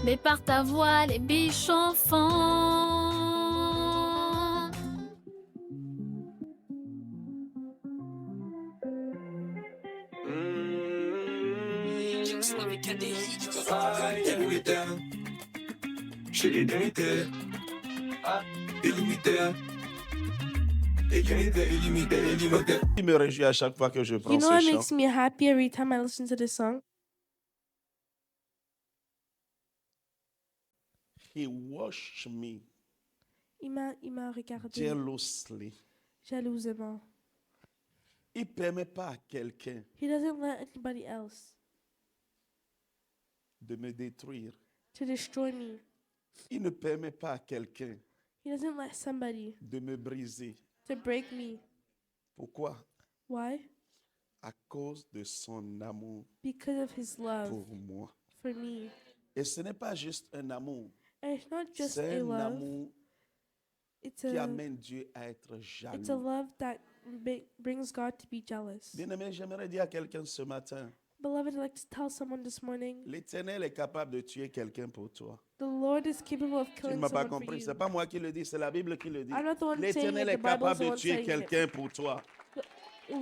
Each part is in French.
mais par ta voix les biches enfants. Il me réjouit à chaque fois que je prends You know ce what chant. makes me happy every time I listen to this song? He washed me Il m'a regardé jealously. jalousement. Il ne permet pas à quelqu'un He doesn't let anybody else de me détruire. to destroy me. Il ne permet pas à quelqu'un He doesn't let somebody de me briser. to break me. Pourquoi? Why? À cause de son amour Because of his love pour moi. for me. Et ce n'est pas juste un amour. And it's not just C'est a un love. amour It's qui a amène Dieu à être it's a jaloux. love that brings God to be jealous. Bien-aimé, j'aimerais dire à quelqu'un ce matin, Beloved, I'd like to tell someone this morning, l'Éternel est capable de tuer quelqu'un pour toi. the Lord is capable of Tu ne killing m'as pas someone for compris. Ce you. n'est pas moi qui le dis, c'est la Bible qui le dit. I'm not the one saying L'Éternel it, est the Bible is capable the de one tuer saying it. quelqu'un pour toi.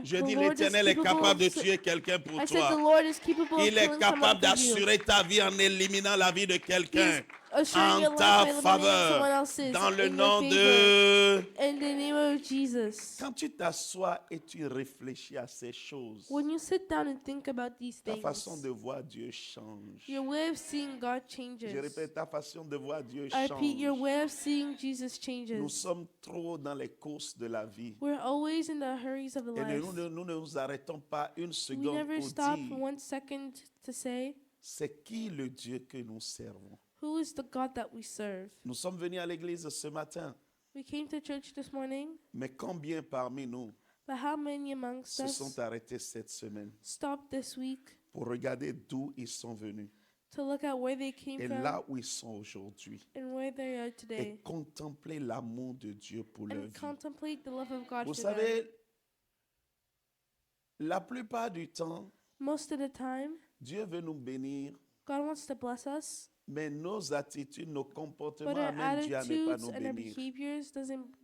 Je The dis, Lord is l'Éternel est capable capable de of- tuer quelqu'un pour I said the toi. Lord is capable of Il est killing someone capable for you. d'assurer ta vie en éliminant la vie de quelqu'un Assuring your en life ta by eliminating faveur. someone else's Dans le in your nom favor. de... In the name of Jesus. Quand tu t'assois et tu réfléchis à ces choses, When you sit down and think about these ta things, façon de voir Dieu change. your way of seeing God changes. Je répète, ta façon de voir Dieu I repeat, your change. way of seeing Jesus Nous changes. sommes trop dans les courses de la vie. We're always in the hurries of the Et life. nous ne nous arrêtons pas une We seconde never pour stop dire, 1 second to say, c'est qui le Dieu que nous servons. who is the God that we serve? Nous sommes venus à l'église ce matin, We came to church this morning, mais combien parmi nous but how many amongst se sont us arrêtés cette semaine stopped this week pour regarder d'où ils sont venus to look at where they came et from là où ils sont aujourd'hui and where they are et today contempler l'amour de Dieu pour leur and vie. contemplate the love of God Vous for them? savez, la plupart du temps, Most of the time, Dieu veut nous bénir, God wants to bless us, mais nos attitudes, nos comportements but our amènent Dieu à ne pas attitudes nous and our bénir. behaviors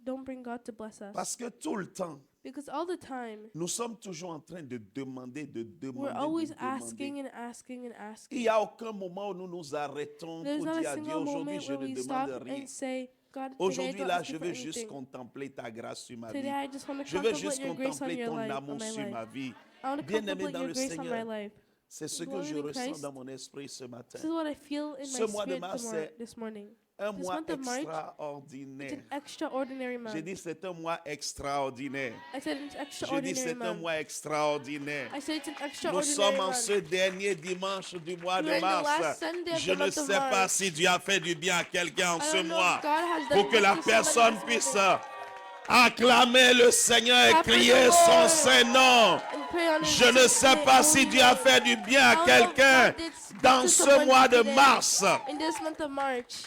don't bring God to bless us. Parce que tout le temps, Because all the time, nous sommes toujours en train de demander, de we're demander, always de demander. asking and asking and Il asking. n'y a aucun moment où nous nous arrêtons There's pour not dire a à Dieu, single aujourd'hui moment je where ne we stop demande rien. and say, God, today I Aujourd'hui don't là, ask je you for veux juste anything. contempler ta grâce sur ma vie. Today I just want to Je veux contemplate juste your grace on contempler your ton life, on amour my sur ma life. vie. I want to Bien-aimé contemplate dans your le grace on my Seigneur, life. c'est ce que Beloved je in ressens Christ, dans mon esprit ce matin. This is what I feel in Ce my mois de spirit mars, c'est this morning. Un This mois month of March, it's extraordinaire. an extraordinary month. J'ai dit c'est un mois extraordinaire. I said it's Je dis extraordinary c'est un month. mois extraordinaire. I said it's an Nous extraordinary sommes en month. ce dernier dimanche du mois We're de in the last mars. Sunday of Je the ne month of sais pas March. si Dieu a fait du bien à quelqu'un en I ce don't know mois. if God has done Pour que good la to somebody personne this puisse morning. acclamer le Seigneur et Clap for the crier Lord. son Saint-Nom. And pray on his Je ne sais name pas si only. Dieu a fait du bien à I don't know if quelqu'un God did good dans to ce someone mois de today, mars. in this month of March.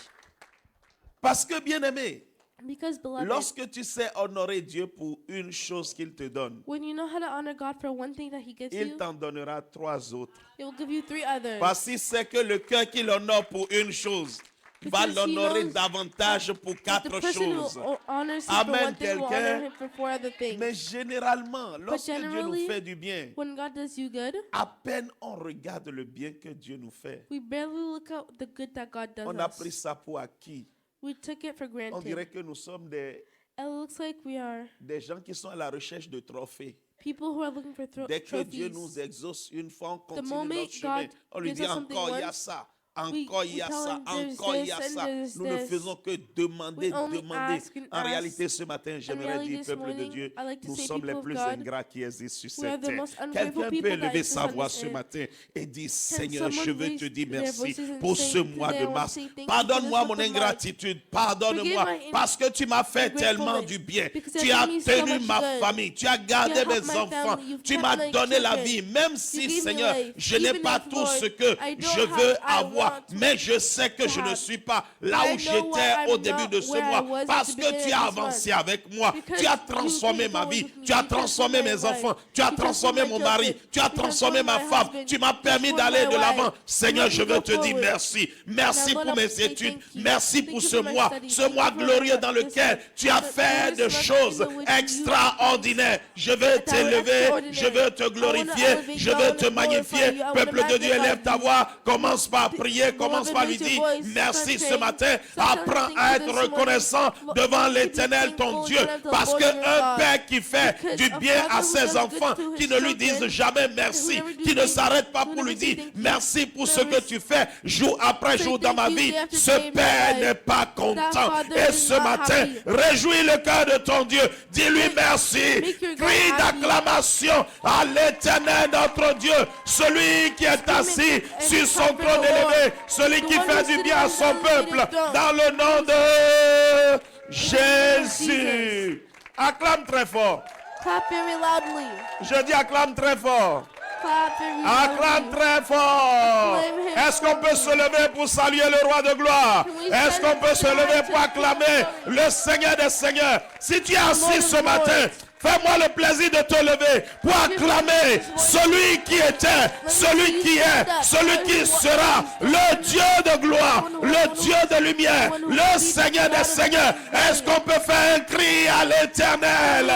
Parce que, bien-aimé, Because, beloved, lorsque tu sais honorer Dieu pour une chose qu'il te donne, when you know how to honor God for one thing that He gives il you, t'en donnera 3 autres. He will give you 3 others. Parce qu'il sait que le cœur qu'il honore pour une chose va Because he l'honorer knows davantage pour But 4 the person choses. who honors Him Amen, for one thing will honor quelqu'un. Him for 4 other things. Mais généralement, lorsque Dieu nous generally, fait du bien, When God does you good, à peine on regarde le bien que Dieu nous fait, we barely look at the good that God does on a us. pris ça pour acquis. We took it for On granted. dirait que nous sommes des It looks like we are gens qui sont à la recherche de trophées. people who are looking for Dès que Dieu trophies. nous exauce une fois, on continue moment notre chemin. God On lui gives dit us something encore il y a once, ça, we encore il y a tell ça, him there's encore il y a this and ça. there's Nous ne this. faisons que demander, We only demander. ask and En ask. réalité, ce matin, j'aimerais reality, dire, this peuple de morning, Dieu, I like to nous say, sommes les people of plus God, ingrats qui existent sur we are cette the terre. most ungrateful Quelqu'un people peut that lever exist sa on voix this ce earth. matin et dire, Can Seigneur, je someone veux te raise dire their merci voices and pour say, ce mois today I de want to mars. say thank you for Pardonne-moi this mon month of March. ingratitude, pardonne-moi, Forgive my parce que tu m'as fait tellement ungratefulness, du bien. because Tu you as have done me so tenu much ma good. famille, tu as gardé You have mes helped my enfants, family, you've tu kept m'as my donné la children. vie, même si, You gave me Seigneur, life. je n'ai Even pas if, tout Lord, ce que I don't je veux have, I avoir fois, mais je sais que je ne suis pas là où j'étais au début de ce mois, parce que tu as avancé avec moi, tu as transformé ma vie, tu as transformé mes enfants, tu as transformé mon mari, tu as transformé ma femme, tu m'as permis d'aller de l'avant. Seigneur, je veux te dire merci. Merci pour mes études, merci pour ce mois glorieux dans lequel tu as fait des choses extraordinaires. Je veux t'élever, je veux te glorifier, je veux te magnifier. Peuple de Dieu, élève ta voix, commence par prier, commence par lui dire merci ce matin. Apprends à être reconnaissant devant l'Éternel ton Dieu, parce qu'un père qui fait du bien à ses enfants, qui ne lui disent jamais merci, qui ne s'arrête pas pour lui dire merci pour ce que tu fais jour après jour dans ma vie, ce père n'est pas content. Et ce matin, réjouis le cœur de ton Dieu, dis-lui merci, crie d'acclamation à l'Éternel notre Dieu, celui qui est assis sur son trône élevé, celui qui fait du bien à son peuple, dans le nom de Jésus. Acclame très fort. Clap very loudly. Je dis acclame très fort. Clap very Acclame loudly. très fort. Est-ce qu'on peut se lever pour saluer le roi de gloire? Est-ce qu'on peut se lever pour acclamer le Seigneur des Seigneurs? Si tu es assis ce matin, fais-moi le plaisir de te lever pour acclamer celui qui était, celui qui est, celui qui sera, le Dieu de gloire, le Dieu de lumière, le Seigneur des Seigneurs. Est-ce qu'on peut faire un cri à l'Éternel?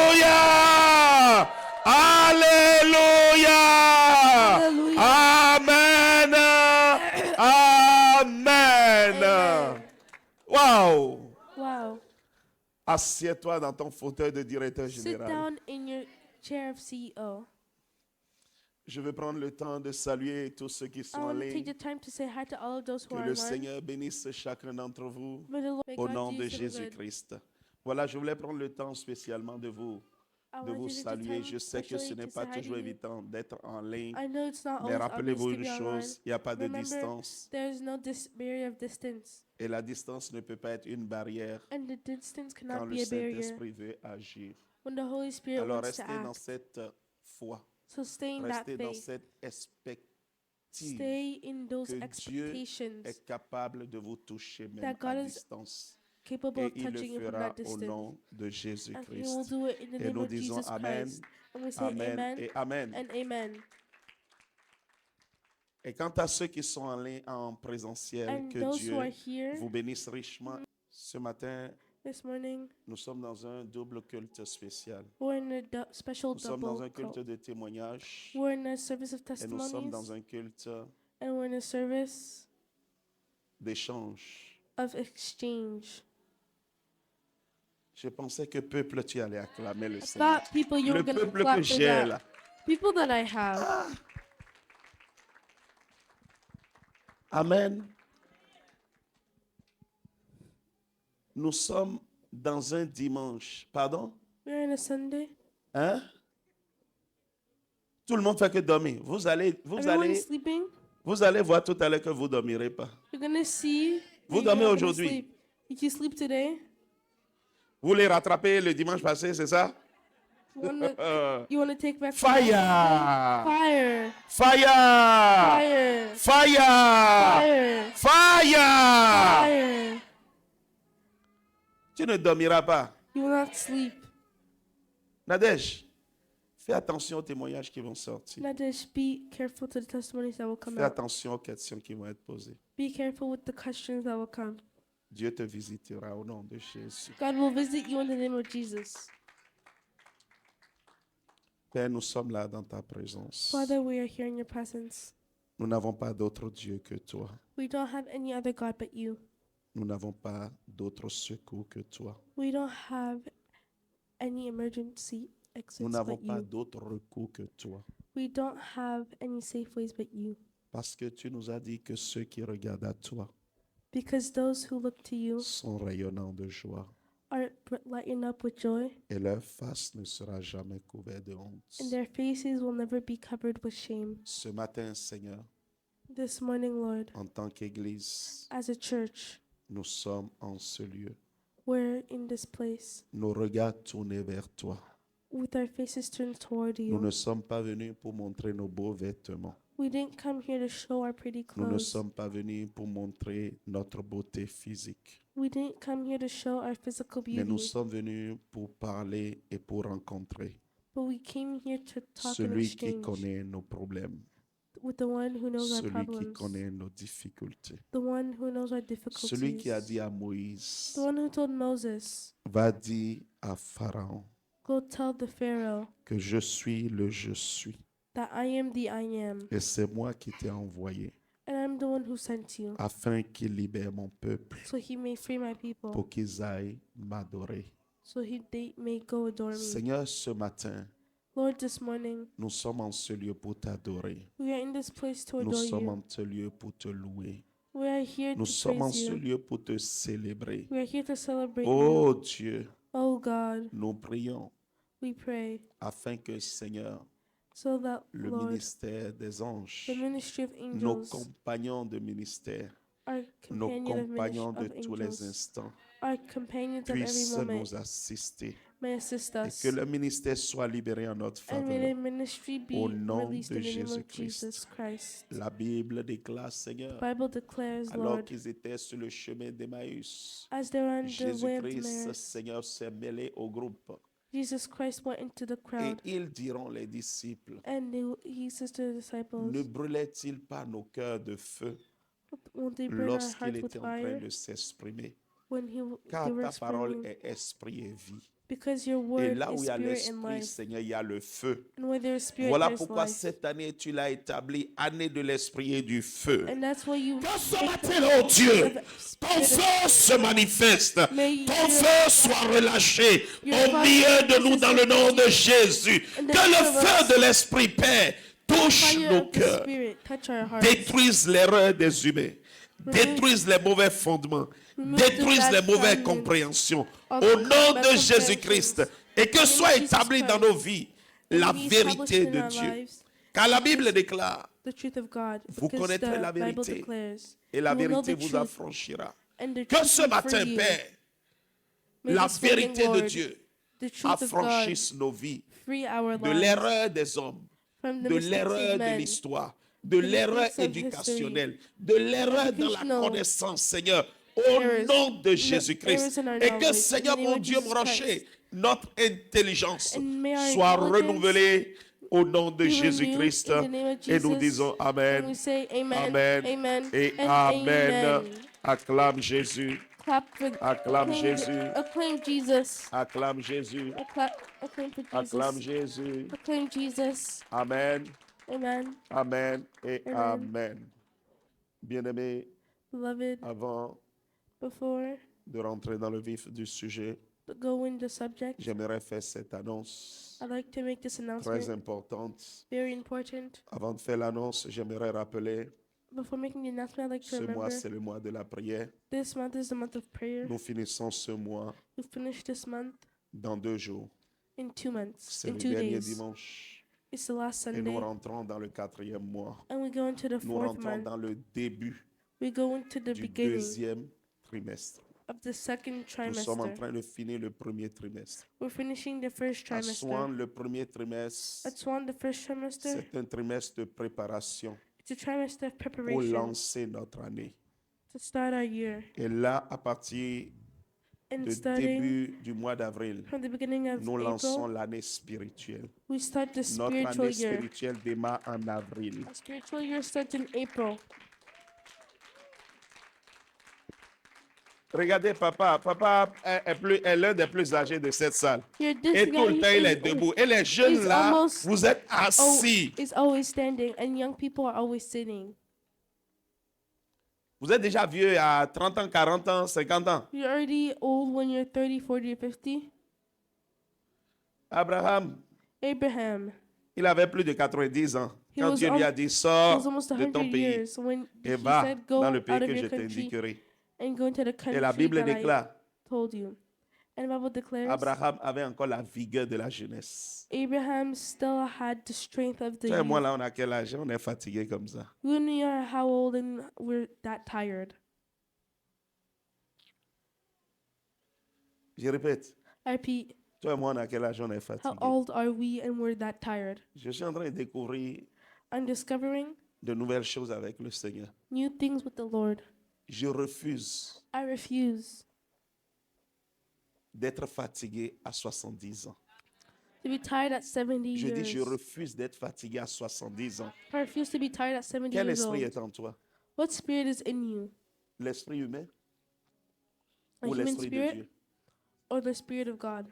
Alléluia! Alléluia! Amen! Amen! Wow! Wow. Assieds-toi dans ton fauteuil de directeur Sit général. down in your chair of CEO. Je vais prendre le temps de saluer tous ceux qui I sont en want to take ligne. the time to say hi to all of those who Que are le online. Seigneur bénisse chacun d'entre vous May the Lord, may au God nom use de you for good. Jésus-Christ. Voilà, je voulais prendre le temps spécialement de I vous want you to take saluer. time Je sais que ce especially n'est to pas say hi to toujours you. évident d'être en ligne, I know it's not mais always rappelez-vous obvious to une be online. chose, il n'y a pas de Remember, distance. there is no barrier of distance, Et la distance ne peut pas être une barrière and the distance quand cannot le be a barrier Saint-Esprit veut agir. when the Holy Spirit Alors wants to restez dans act. cette foi, So stay in that restez dans faith. cette expectative Stay in those que Dieu expectations est capable de vous toucher même that God à is distance. capable Et of il le touching you from fera that au distance. nom de And He will Jésus-Christ. do it in the Et name nous of disons Jesus Amen, Christ. And we say Amen amen et Amen. and amen. Et quant à ceux qui sont en ligne en présentiel, And que those who are Dieu here vous bénisse richement. Ce matin, this morning, nous sommes dans un double culte spécial. we're in a special Nous sommes dans double un culte cult. de témoignage We're in a service of et nous sommes testimonies, dans un culte and we're in a service d'échange. of exchange. Je pensais que peuple, tu allais acclamer le I Seigneur. thought people you Le were going to peuple clap que for j'ai that. là. People that I have. Amen. Nous sommes dans un dimanche. Pardon? We're in a Sunday. Hein? Tout le monde fait que dormir. Everyone is sleeping. Vous allez voir tout à l'heure que vous ne dormirez pas. You're going to see. Vous that you're dormez not gonna aujourd'hui. sleep. Did you sleep today? Vous les rattrapez le dimanche passé, c'est ça? You want to take back Fire! Fire! Fire! Fire! Fire! Fire! Fire! Fire! Tu ne dormiras pas. You will not sleep. Nadège, fais attention aux témoignages qui vont sortir. Nadesh, be careful to the testimonies that will come Fais out. attention aux questions qui vont être posées. Be careful with the questions that will come. Dieu te visitera au nom de Jésus. God will visit you in the name of Jesus. Père, nous sommes là dans ta présence. Father, we are here in your presence. Nous n'avons pas d'autre Dieu que toi. We don't have any other God but you. Nous n'avons pas d'autre secours que toi. We don't have any emergency exits Nous n'avons but pas you. d'autre recours que toi. We don't have any safe ways but you. Parce que tu nous as dit que ceux qui regardent à toi Because those who look to you sont rayonnants de joie are lighting up with joy, et leur face ne sera jamais couverte de honte. and their faces will never be covered with shame. Ce matin, Seigneur, This morning, Lord, en tant qu'Église, as a church, nous sommes en ce lieu. we're in this place Nos regards tournés vers toi. with our faces turned toward Nous you. ne sommes pas venus pour montrer nos beaux vêtements. We didn't come here to show our pretty Nous ne clothes. sommes pas venus pour montrer notre beauté physique. We didn't come here to show our physical Mais nous beauty. sommes venus pour parler et pour rencontrer But we came here to talk and celui qui exchange connaît nos problèmes, with the one who knows our celui qui problems, connaît nos difficultés. the one who knows our Celui qui a difficulties, dit à Moïse, the one who told Moses, va dire à Pharaon go tell the Pharaoh que je suis le je suis. that I am the I am, Et c'est moi qui t'ai envoyé and I'm the one who sent you, afin qu'il libère mon peuple so he may free my people, pour qu'ils aillent m'adorer. so they may go adore me. Seigneur, ce matin, Lord, this morning, nous sommes en ce lieu pour t'adorer. we are in this place to Nous adore sommes you. en ce lieu pour te louer. We are here Nous to sommes en praise ce you. lieu pour te célébrer. We are here to celebrate you. Oh Dieu, Oh God, nous prions we pray afin que, Seigneur, so that, le Lord, ministère des anges, the ministry of nos angels, compagnons de ministère, our nos companion of, compagnons de of tous les angels, instants, our companions of every puissent moment, nous assister may assist et us. que le ministère soit libéré en notre And may faveur. the ministry be Au nom released de in the name of Jésus-Christ. Jesus Christ. La Bible déclare, Seigneur, The Bible declares, alors Lord, qu'ils étaient sur le chemin d'Emmaüs, as they were on the way of Jésus-Christ, Emmaus, Seigneur, s'est mêlé au groupe. Jesus Christ went into the Et crowd, ils diront, les disciples, and he says to the disciples, ne brûlait-il pas nos cœurs de feu won't they burn our lorsqu'il hearts with était en train fire de s'exprimer? when Car they were ta parole explaining? est esprit et vie. Because your Et word là is où il y a spirit and l'esprit, life. Seigneur, il y a le feu. And where there is spirit, Voilà there is pourquoi life. cette année, tu l'as établi, année de l'esprit et du feu. And that's why you Que ce make matin, oh Dieu, ton feu se manifeste, ton feu soit relâché au milieu de nous dans le nom de Jésus. Que le feu de l'Esprit Père touche fire nos of the cœurs, spirit touch our hearts. détruise l'erreur des humains, détruise les mauvais fondements, détruise les mauvaises compréhensions au nom de Jésus-Christ et que soit établie dans nos vies la vérité de Dieu. Car la Bible déclare, The truth of God. vous Because connaîtrez the la Bible vérité declares, et la you will know vérité the vous truth, affranchira. and the Que truth ce will matin, free you. Père, May la this morning, vérité de Lord, Dieu the truth of God affranchisse nos vies free our de lives l'erreur des hommes, from the de mistakes l'erreur of de men, l'histoire, de l'erreur mistakes of éducationnelle, de l'erreur dans la educational connaissance, Seigneur, au errors, nom de errors Jésus-Christ. in our Et que, knowledge, Seigneur, in the name mon of Dieu, Jesus mon rocher, notre intelligence And may our soit intelligence renouvelée au nom de be renewed Jésus-Christ. in the name of Et nous Jesus. disons And Amen, we say amen, Amen amen, et and Amen. amen. Acclame Jésus, Clap for acclame Jésus, acclaim Jesus. acclame Jésus, Acclaim for acclame Jesus. Jésus. Acclaim Jesus. Amen, Amen. Amen et Amen. Amen. Bien-aimés, Beloved, avant before de rentrer dans le vif du sujet, we go into the subject, j'aimerais faire cette annonce I'd like to make this très announcement, importante. very important. Avant de faire l'annonce, j'aimerais rappeler, Before making the announcement, I'd like to ce mois, remember c'est le mois de la prière. this month is the month of prayer. Nous finissons ce mois We finish this month dans 2 jours. in 2 months, C'est in le 2 dernier days. dimanche. It's the last Et nous Sunday, rentrons dans le 4e mois. and we go into the Nous 4th rentrons month. dans le début We go into the du beginning 2e trimestre. of the second Nous sommes en trimester. train de finir le premier trimestre. We're finishing the first À trimester. Swan, le premier trimestre, At Swan, the first trimester, c'est un trimestre de préparation it's a trimester of pour preparation lancer notre année. to start our year. Et là, à partir And du starting début du mois d'avril, from the beginning of nous lançons April, l'année spirituelle. we start the Notre spiritual année year. spirituelle démarre en avril. Our spiritual year starts in April. Regardez, papa est l'un des plus âgés de cette salle. Here, this Et tout le temps, il est guy debout. Et les jeunes is là, almost- vous êtes assis. is always standing, and young people are always sitting. Vous êtes déjà vieux à 30 ans, 40 ans, 50 ans. You're already old when you're 30, 40, or 50. Abraham, Abraham, il avait plus de 90 ans. He Quand was Dieu lui a dit, it sors was almost de ton 100 pays years when et he va said, go dans le out pays of que je your country t'indiquerai. and go into the Et la country Bible that I déclare, told you. And the Bible declares, Abraham avait encore la vigueur de la jeunesse. Abraham still had the strength of the Toi et moi, youth. là, on a quel âge? On est fatigué comme ça. We are how old and we're that tired. Je répète, I repeat, toi et moi, on a quel âge? On est how fatigué. old are we and we're that tired? Je suis en train de découvrir I'm discovering de nouvelles choses avec le Seigneur. new things with the Lord. Je refuse I refuse d'être fatigué à 70 ans. to be tired at 70 Je dis, je years. refuse d'être fatigué à 70 ans. I refuse to be tired at 70 Quel years esprit old. est en toi? What spirit is in you? L'esprit humain A ou human l'esprit de spirit Dieu? or the spirit of God?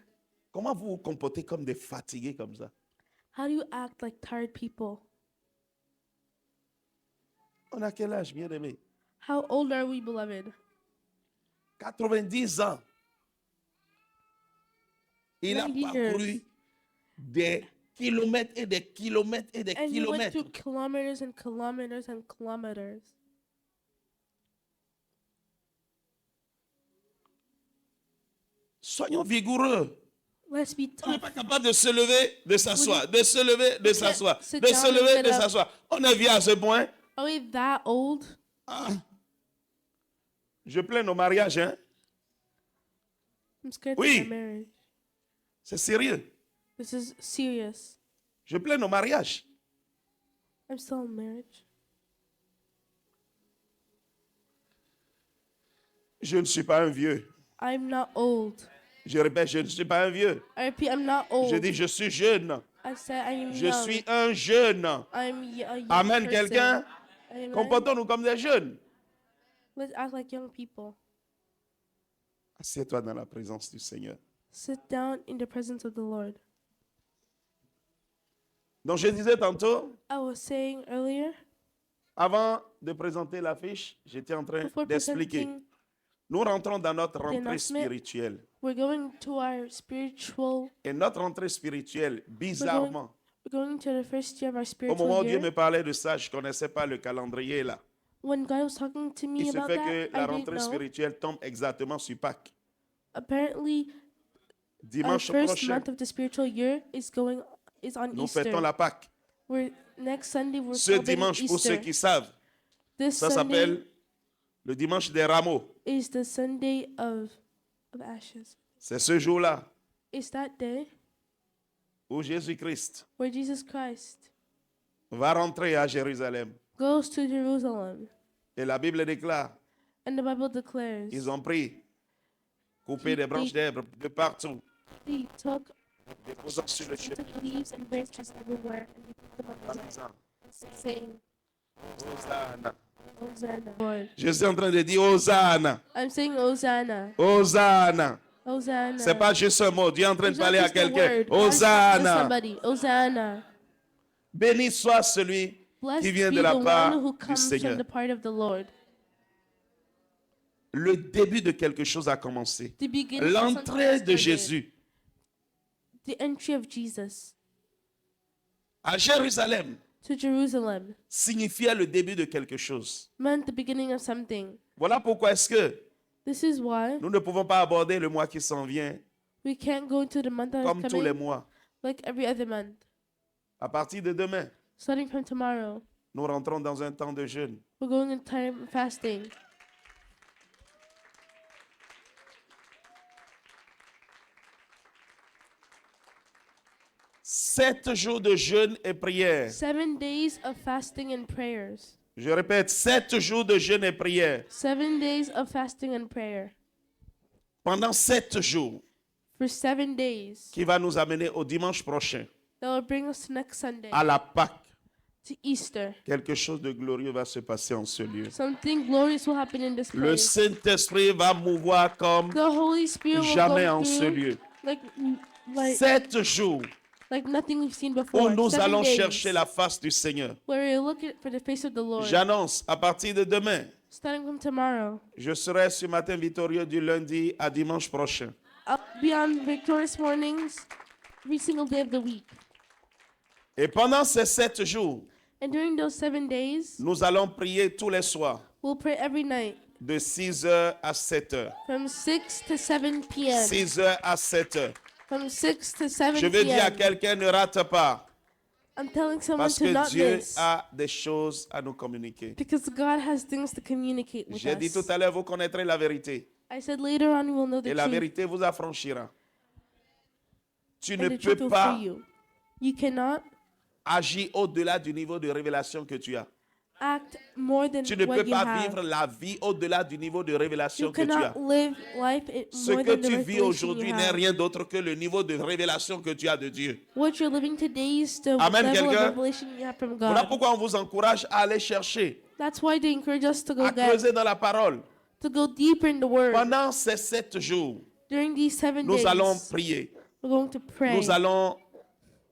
Comment vous vous comportez comme des fatigués comme ça? How do you act like tired people? On a quel âge, bien aimé? How old are we, beloved? 90 ans. Il a 90 parcouru years. des kilomètres et des kilomètres et des And you went kilomètres. through kilometers and kilometers and kilometers. Soyons vigoureux. Let's be On n'est tough. pas capable de se lever, de s'asseoir, de se lever, de s'asseoir, sit de down se and lever, get de up. s'asseoir. On est vieux à ce point. Are we that old? Je plains nos mariages, hein? I'm scared Oui. for my marriage. C'est sérieux. This is serious. Je plains nos mariages. I'm still in marriage. Je ne suis pas un vieux. I'm not old. Je répète, je ne suis pas un vieux. I repeat, I'm not old. Je dis, je suis jeune. I said I am Je young. suis un jeune. I'm a young Amen, person. quelqu'un? Amen. Comportons-nous comme des jeunes. Let's act like young people. Assieds-toi dans la présence du Seigneur. Sit down in the presence of the Lord. Donc, je disais tantôt, I was saying earlier, avant de présenter l'affiche, j'étais en train before d'expliquer. presenting, Nous rentrons dans notre rentrée announcement. spirituelle. we're going to our spiritual, Et notre rentrée spirituelle, bizarrement, we're going to the first year of our au spiritual moment où Dieu year. me parlait de ça, je ne connaissais pas le calendrier là. When God was talking to me Il se about fait that, que I la didn't rentrée know. spirituelle tombe exactement sur Pâques. Apparently, our Dimanche first prochain, month of the spiritual year is on nous Easter. fêtons la Pâques. Next Sunday we're Ce celebrating dimanche, pour ceux Easter. qui savent, This ça Sunday s'appelle le dimanche des rameaux. is the Sunday of ashes. C'est ce jour-là It's that day où Jésus-Christ where Jesus Christ va rentrer à Jérusalem. goes to Jerusalem. Et la Bible déclare, And the Bible declares ils ont pris, coupé des branches d'herbe de partout, he took déposant sur le chemin, leaves and branches everywhere and he put them on the ground, saying, Hosanna. Hosanna. Lord. Je suis en train de dire Hosanna, I'm saying Hosanna. Hosanna. Hosanna. C'est pas juste un mot. Dieu est en train de It's not parler à just a quelqu'un. word. God is talking to Hosanna. somebody. Hosanna. Béni soit celui Blessed qui vient be de la the part one who du comes Seigneur. from the part of the Lord. Le début de quelque chose a commencé. The beginning of something L'entrée has de started. Jésus The entry of Jesus à Jérusalem to Jerusalem signifiait le début de quelque chose. meant the beginning of something. Voilà pourquoi est-ce que This is why nous ne pouvons pas aborder le mois qui s'en vient we can't go into the month that is comme tous les coming mois. like every other month. À partir de demain, Starting from tomorrow, nous rentrons dans un temps de jeûne. we're going into time of fasting. 7 jours de jeûne et prière. 7 days of fasting and prayers. Je répète, 7 jours de jeûne et prière. 7 days of fasting and prayer. Pendant 7 jours, For 7 days. qui va nous amener au dimanche prochain, That will bring us to next Sunday, à la Pâque. to Easter. Quelque chose de glorieux va se passer en ce lieu. Something glorious will happen in this Le place. Saint-Esprit va mouvoir comme The Holy Spirit will jamais go en ce through lieu. like 7 jours nothing we've seen où before. nous 7 allons days chercher la face du Seigneur. where we look for the face of the Lord. J'annonce, à partir de demain, Starting from tomorrow, je serai ce matin victorieux du lundi à dimanche prochain. I'll be on victorious mornings every single day of the week. Et pendant ces 7 jours, And during those 7 days, nous allons prier tous les soirs, we'll pray every night de 6h à 7h. from 6 to 7 p.m. 6h à 7h. From 6 to 7 Je veux dire à p.m. quelqu'un, ne rate pas, I'm telling someone parce to que not Dieu miss. a des choses à nous communiquer. Because God has things to communicate with J'ai dit us. tout à l'heure, vous connaîtrez la vérité. I said later on you will know the Et la truth. vérité vous affranchira. Tu ne And the peux truth will pas free you. You cannot agir au-delà du niveau de révélation que tu as. act more than Tu ne what peux you pas have. vivre la vie au-delà du niveau de révélation You que tu as. cannot live life Ce more que than the tu vis revelation aujourd'hui you n'est have. rien d'autre que le niveau de révélation que tu as de Dieu. What you're living today is the Amen, level of quelqu'un? revelation you have from Voilà God. pourquoi on vous encourage à aller chercher, That's why they encourage us to à go creuser dans la parole. to go deeper in the Word. Pendant ces 7 jours, During these 7 nous allons days, prier. we're going to pray. Nous allons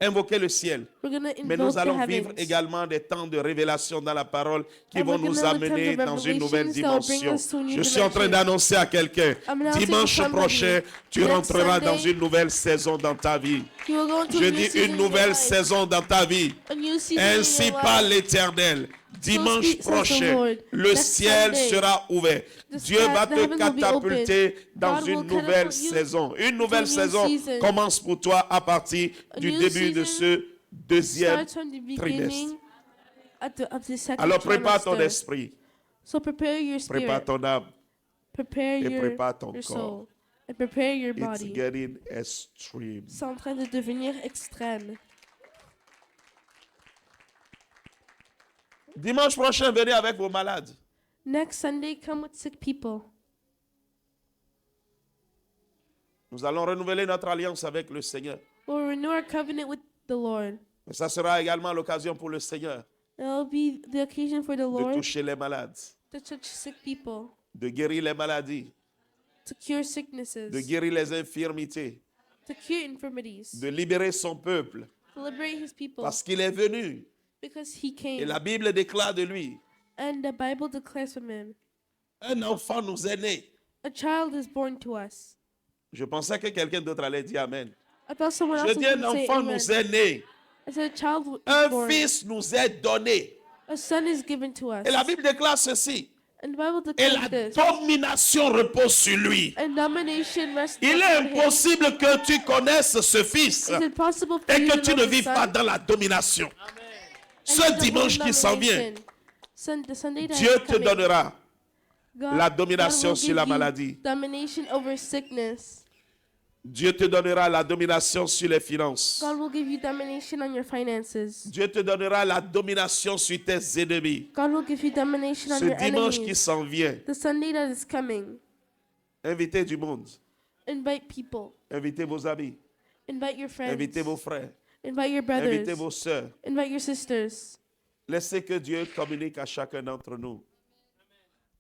invoquer le ciel. We're going to Mais invoke nous the allons vivre heavens. également des temps de révélation dans la parole qui And vont we're nous gonna live amener times of dans une nouvelle revelations that will bring dimension. us to a new Je suis en train dimension. d'annoncer à quelqu'un, I'm announcing to dimanche somebody, prochain, tu next rentreras dans Sunday, une nouvelle saison dans ta vie. You will go into Je a new dis season une in your nouvelle life. saison dans ta vie. A new season in Ainsi your par life. l'Éternel. Dimanche speak, says the prochain, Lord. le Next ciel Sunday, sera ouvert. Dieu va the te heavens will be catapulter open. dans God une will nouvelle catapult you saison. Une to nouvelle a new saison season. commence pour toi à partir A du new début de season ce deuxième Starts from the trimestre. beginning of the second Alors prépare ton trimester. esprit, So prepare your spirit, prépare ton âme. prepare et your, prépare ton your corps. soul, and prepare your It's body. getting extreme. C'est en train de devenir extrême. Dimanche prochain, venez avec vos malades. Next Sunday, come with sick people. Nous allons renouveler notre alliance avec le Seigneur. We'll renew our covenant with the Lord. Mais ça sera également l'occasion pour le Seigneur It will be the occasion for the de Lord toucher les malades, to touch sick people, de guérir les maladies, to cure sicknesses, de guérir les infirmités, to cure infirmities, de libérer son peuple. to liberate his people, Parce qu'il est venu. because he Et came. la Bible déclare de lui, And the Bible declares from him, un enfant nous est né. a child is born to us. Je pensais que quelqu'un d'autre allait dire Amen. I thought someone Je else dis was un going to say enfant amen. nous est né. I said a child is Un born. fils nous est donné. A son is given to us. Et la Bible déclare ceci. And the Bible Et declares la this. domination repose sur lui. And domination rests Il est upon him. impossible que tu connaisses ce fils Is it possible for et you que to tu know ne the vives son pas dans la domination. and Ce you don't dimanche hold qui s'en vient, domination? The Sunday that Dieu is te coming, donnera God- la God domination will sur give la you maladie. Domination over sickness. Dieu te donnera la domination sur les finances. God will give you domination on your finances. Dieu te donnera la domination sur tes ennemis. God will give you domination on Ce your dimanche qui enemies. s'en vient, The Sunday that is coming, invitez du monde. invite people. Invitez vos amis. Invite your friends. Invitez vos frères. Invite your Invitez brothers. vos sœurs. Invite your sisters. Laissez que Dieu communique à chacun d'entre nous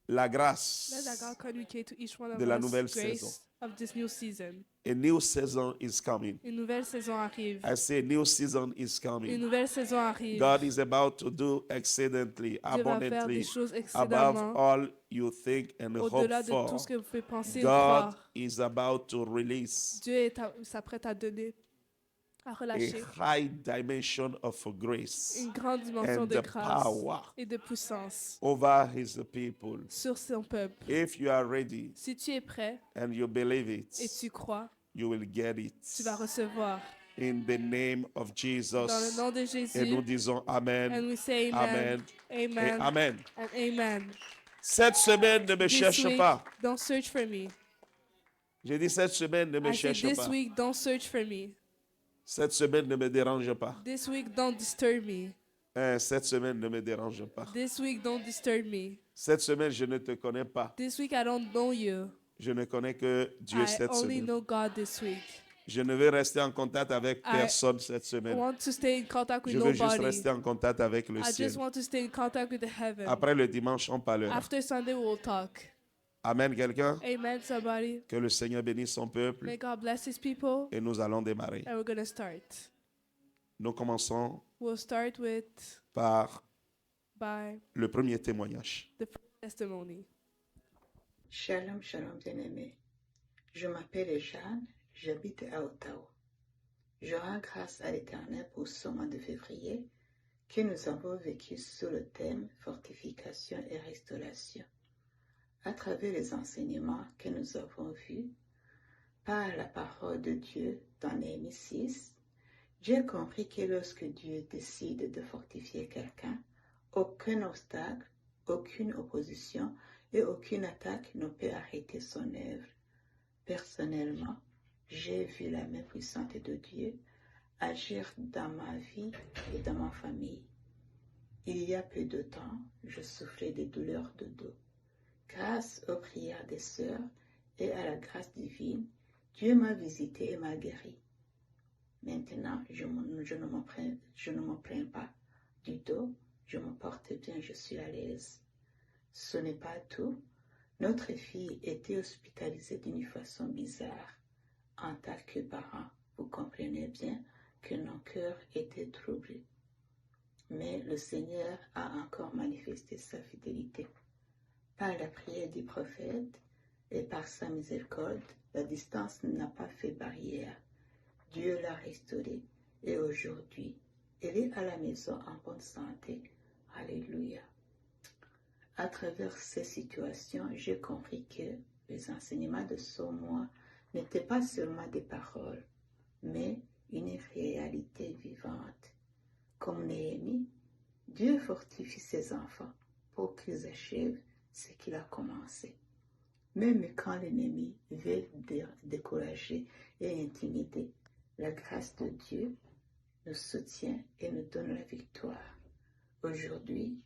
la Let grâce. that God communicate to each one of de la us nouvelle grace saison. of this new season. A new season is coming. Une nouvelle saison arrive. I say a new season is Une coming. nouvelle saison arrive. God is about to do exceedingly, Dieu va faire des abundantly, choses above excédemment all you think and hope au-delà de tout for. ce que vous pouvez penser ou God croire. is about to release Dieu s'apprête à donner, à a relâcher high dimension of grace une grande dimension and de the grâce power et de puissance over his people. sur son peuple. If you are ready Si tu es prêt and you believe et it, tu crois, you will get it. tu vas recevoir. In the name of Dans le Jesus. nom de Et nous Jésus, disons and Amen, we say Amen amen, et amen, Amen. and amen. Cette semaine, ne me This cherche week, pas. don't search for me. J'ai dit cette semaine, ne me I said cherche this pas. week, don't search for me. Cette semaine, ne me dérange pas. This week, don't disturb me. Cette semaine, ne me dérange pas. This week, don't disturb me. Cette semaine, je ne te connais pas. This week, I don't know you. Je ne connais que Dieu I cette only semaine. know God this week. Je ne veux rester en contact avec I personne cette I semaine. want to stay in contact with Je veux juste nobody. rester en contact avec le I ciel. just want to stay in contact with the heaven. Après le dimanche, on parlera. After Sunday, we'll talk. Amen, quelqu'un. Amen, somebody. Que le Seigneur bénisse son peuple. May God bless his people. Et nous allons démarrer. And we're going to start. Nous commençons We'll start with par by le premier témoignage. the testimony. Shalom, shalom, bien-aimés. Je m'appelle Jeanne, j'habite à Ottawa. Je rends grâce à l'Éternel pour ce mois de février que nous avons vécu sous le thème fortification et restauration. À travers les enseignements que nous avons vus, par la parole de Dieu dans Néhémie 6, j'ai compris que lorsque Dieu décide de fortifier quelqu'un, aucun obstacle, aucune opposition et aucune attaque ne peut arrêter son œuvre. Personnellement, j'ai vu la main puissante de Dieu agir dans ma vie et dans ma famille. Il y a peu de temps, je souffrais des douleurs de dos. Grâce aux prières des sœurs et à la grâce divine, Dieu m'a visité et m'a guéri. Maintenant, je ne me plains pas du dos, je me porte bien, je suis à l'aise. Ce n'est pas tout. Notre fille était hospitalisée d'une façon bizarre. En tant que parents, vous comprenez bien que nos cœurs étaient troublés. Mais le Seigneur a encore manifesté sa fidélité. Par la prière du prophète et par sa miséricorde, la distance n'a pas fait barrière. Dieu l'a restaurée et aujourd'hui, elle est à la maison en bonne santé. Alléluia. À travers ces situations, j'ai compris que les enseignements de ce mois n'étaient pas seulement des paroles, mais une réalité vivante. Comme Néhémie, Dieu fortifie ses enfants pour qu'ils achèvent ce qu'il a commencé. Même quand l'ennemi veut décourager et intimider, la grâce de Dieu nous soutient et nous donne la victoire. Aujourd'hui,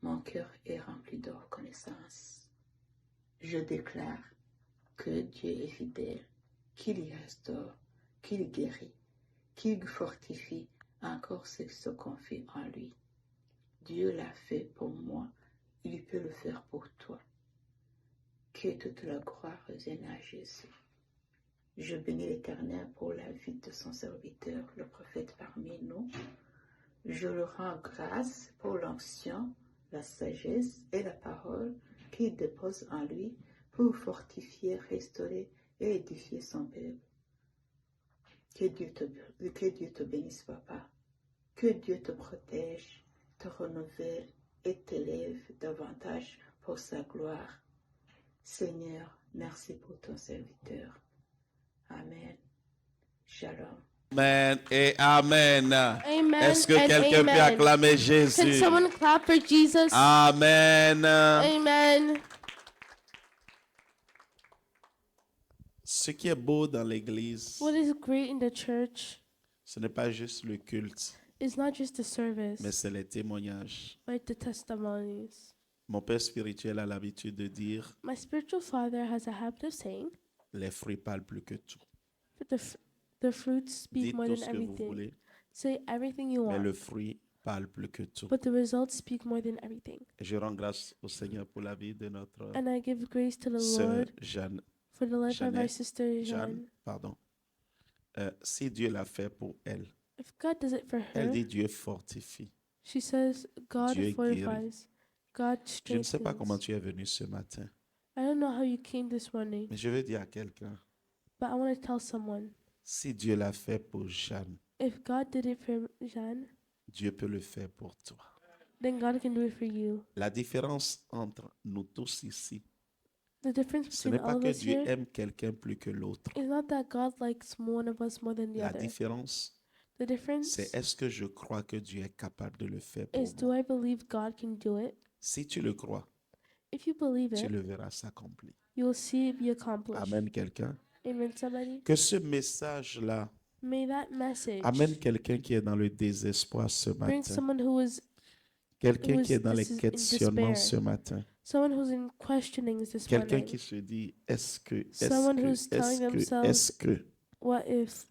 mon cœur est rempli de reconnaissance. Je déclare que Dieu est fidèle, qu'il y restaure, qu'il guérit, qu'il fortifie encore ceux qui se confient en lui. Dieu l'a fait pour moi, il peut le faire pour toi. Que toute la gloire revienne à Jésus. Je bénis l'Éternel pour la vie de son serviteur, le prophète parmi nous. Je le rends grâce pour l'onction, la sagesse et la parole qu'il dépose en lui pour fortifier, restaurer et édifier son peuple. Que Dieu te bénisse, papa. Que Dieu te protège, te renouvelle et t'élève davantage pour sa gloire. Seigneur, merci pour ton serviteur. Amen. Shalom. Amen et Amen. Amen Est-ce que and quelqu'un peut amen. acclamer Can Jésus? someone clap for Jesus? Amen. Amen. Ce qui est beau dans l'Église, What is great in the church ce n'est pas juste le culte, is not just the service, mais c'est les témoignages. but the testimonies. Mon père spirituel a l'habitude de dire, My spiritual father has a habit of saying, les fruits parlent plus que tout. the fruits speak Dites more tout than ce que vous everything. voulez, Say everything you mais want, le fruit parle plus que tout. but the results speak more than everything. Et je rends grâce au Seigneur pour la vie de notre And I give grace to the sœur Lord Jeanne. for the life of our Jeannette, sister Jeanne, Jeanne. pardon. Si Dieu l'a fait pour elle, If God does it for elle her, dit Dieu fortifie. she says God Dieu guérit. fortifies, God Je ne sais pas comment strengthens. tu es venu ce matin, I don't know how you came this morning, mais je veux dire à quelqu'un, but I want to tell someone, si Dieu l'a fait pour Jeanne, if God did it for Jeanne, Dieu peut le faire pour toi. then God can do it for you. La différence entre nous tous ici, The difference ce between n'est pas all of que us Dieu here aime quelqu'un plus que l'autre. is not that God likes one of us more than the La other. différence, The difference c'est est-ce que je crois que Dieu est capable de le faire pour is, do moi. I believe God can do it? Si tu le crois, If you believe tu it, le verras s'accomplir. you will see it be accomplished. Amen quelqu'un. Amen, somebody. Que ce message-là May that message amène quelqu'un qui est dans le désespoir ce bring matin. someone who is Quelqu'un qui est dans les this is in questionnements despair. ce matin. someone who's in questionings this Quelqu'un morning. qui se dit, est-ce que, Someone who's telling themselves, est-ce que, What if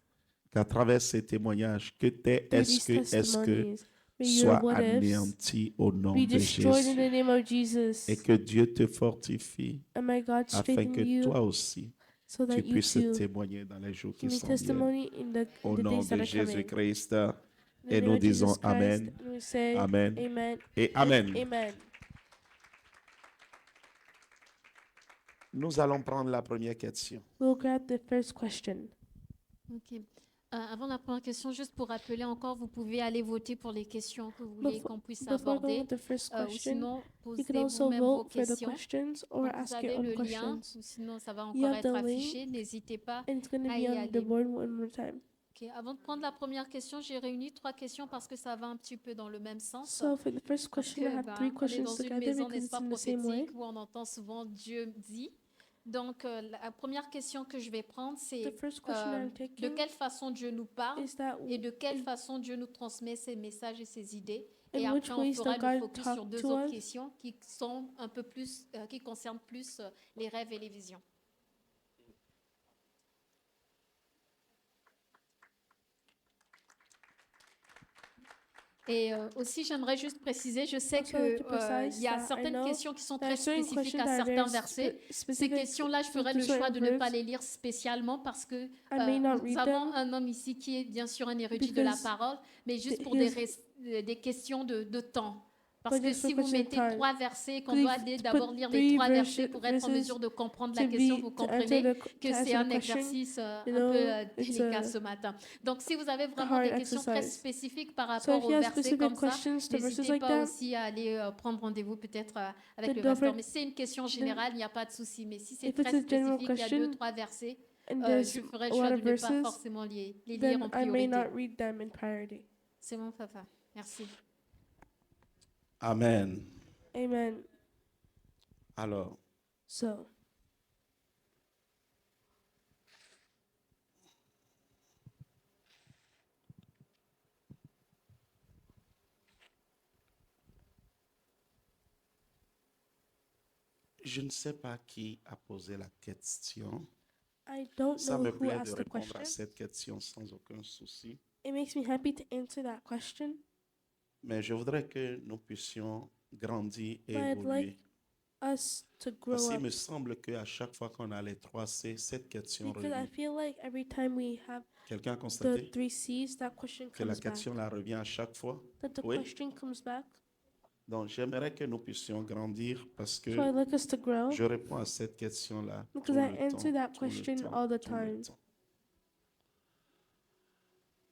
qu'à travers ces témoignages, que tes through est-ce these que testimonies, may your soient what ifs anéantis au nom be de destroyed in Jésus. the name of Jesus, Et que Dieu te fortifie and may God afin strengthen que you toi aussi, so tu that you puisses too témoigner dans les jours qui can be s'en viennent. testimony in Au the nom days that de are coming. Jésus-Christ. In the Et name nous of Jesus disons Christ, Amen, and we say Amen Amen et Amen. Amen. Nous allons prendre la première question. We'll grab the first question. Ok. Avant la première question, juste pour rappeler encore, vous pouvez aller voter pour les questions que vous voulez qu'on puisse Before going aborder. with the first Ou question, sinon, you can posez also vous-même vos vote for the questions. questions or Donc, vous ask your avez own le lien, questions. ou sinon ça va You encore have être the link, affiché. N'hésitez pas. and it's going to à be y on the aller. board one more time. Ok. Avant de prendre la première question, j'ai réuni 3 questions parce que ça va un petit peu dans le même sens. So for the first Parce question, I que, have ben, 3 on est questions dans une together maison, because n'est-ce it's pas, in the same way. prophétique où on entend souvent Dieu dit. Donc, la première question que je vais prendre, c'est The first question I'm de taking quelle façon Dieu nous parle is that et de quelle façon Dieu nous transmet ses messages et ses idées. Et in which après, on ways fera does le God focus sur talk 2 to autres us? questions qui sont un peu plus, qui concernent plus les rêves et les visions. Et aussi, j'aimerais juste préciser, je sais Also, like to que precise il y a that I certaines know questions qui sont there are très certain spécifiques questions à that are certains very versets. Ces specific questions-là, je to ferai le choix certain de ne pas verbs. les lire spécialement parce que I may not nous read avons them un homme ici qui est bien sûr un érudit de la because parole, mais juste pour he is- des questions de temps. Parce but que just for si vous question of mettez time. 3 versets, qu'on Because doit if you d'abord put lire les 3 three versets pour être en verses mesure de comprendre la to question, be vous to answer comprenez que to answer c'est the un question, exercice you un peu know, it's délicat a ce matin. Donc, si vous avez vraiment hard des questions très exercise. spécifiques par So rapport if aux you have versets specific comme ça, questions to verses n'hésitez like pas that, aussi à aller prendre rendez-vous peut-être avec then le don't pasteur. forget- Mais c'est une question générale, il n'y a pas de souci. Mais si c'est If it's très a general spécifique, il y a question, 2-3 versets, and there's je ferai le a choix lot de of ne pas verses, forcément les lire then en I may priorité. not read them in priority. C'est bon, papa. Merci. Amen. Amen. Alors, So, je ne sais pas qui a posé la question. I don't Ça know me who plaît de asked the répondre question. à cette question sans aucun souci. It makes me happy to answer that question, Mais je voudrais que nous puissions grandir et but I'd évoluer. like us to grow Parce qu'il up me semble qu'à chaque fois qu'on a les 3C, cette question because I revient. feel like every time we have Quelqu'un a the constaté 3 C's, that question que la comes back. question la revient à chaque fois? That the Oui. question comes back. Donc, j'aimerais que nous puissions grandir parce que So I'd like us to grow je réponds à cette question-là tout because le I temps, answer that tout le question temps, all the tout le time. temps.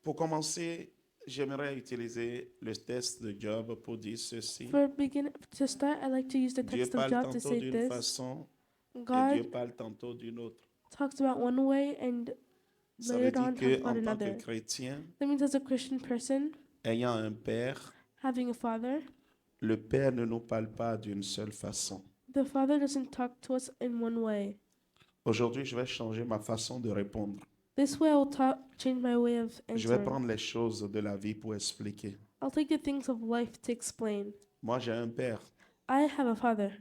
Pour commencer, j'aimerais utiliser le test de Job pour dire ceci. To start, I like to use the Dieu text of parle Job to tantôt say d'une this. façon et Dieu God parle tantôt d'une autre. talks about one way and Ça veut later dire on talks que about en tant que another. chrétien, That means as a Christian person, ayant un père, having a father, le père ne nous parle pas d'une seule façon. the father doesn't talk to us in one way. Aujourd'hui, je vais changer ma façon de répondre. This way I'll change my way of Je vais answering. prendre les choses de la vie pour expliquer. I'll take the things of life to explain. Moi, j'ai un père. I have a father.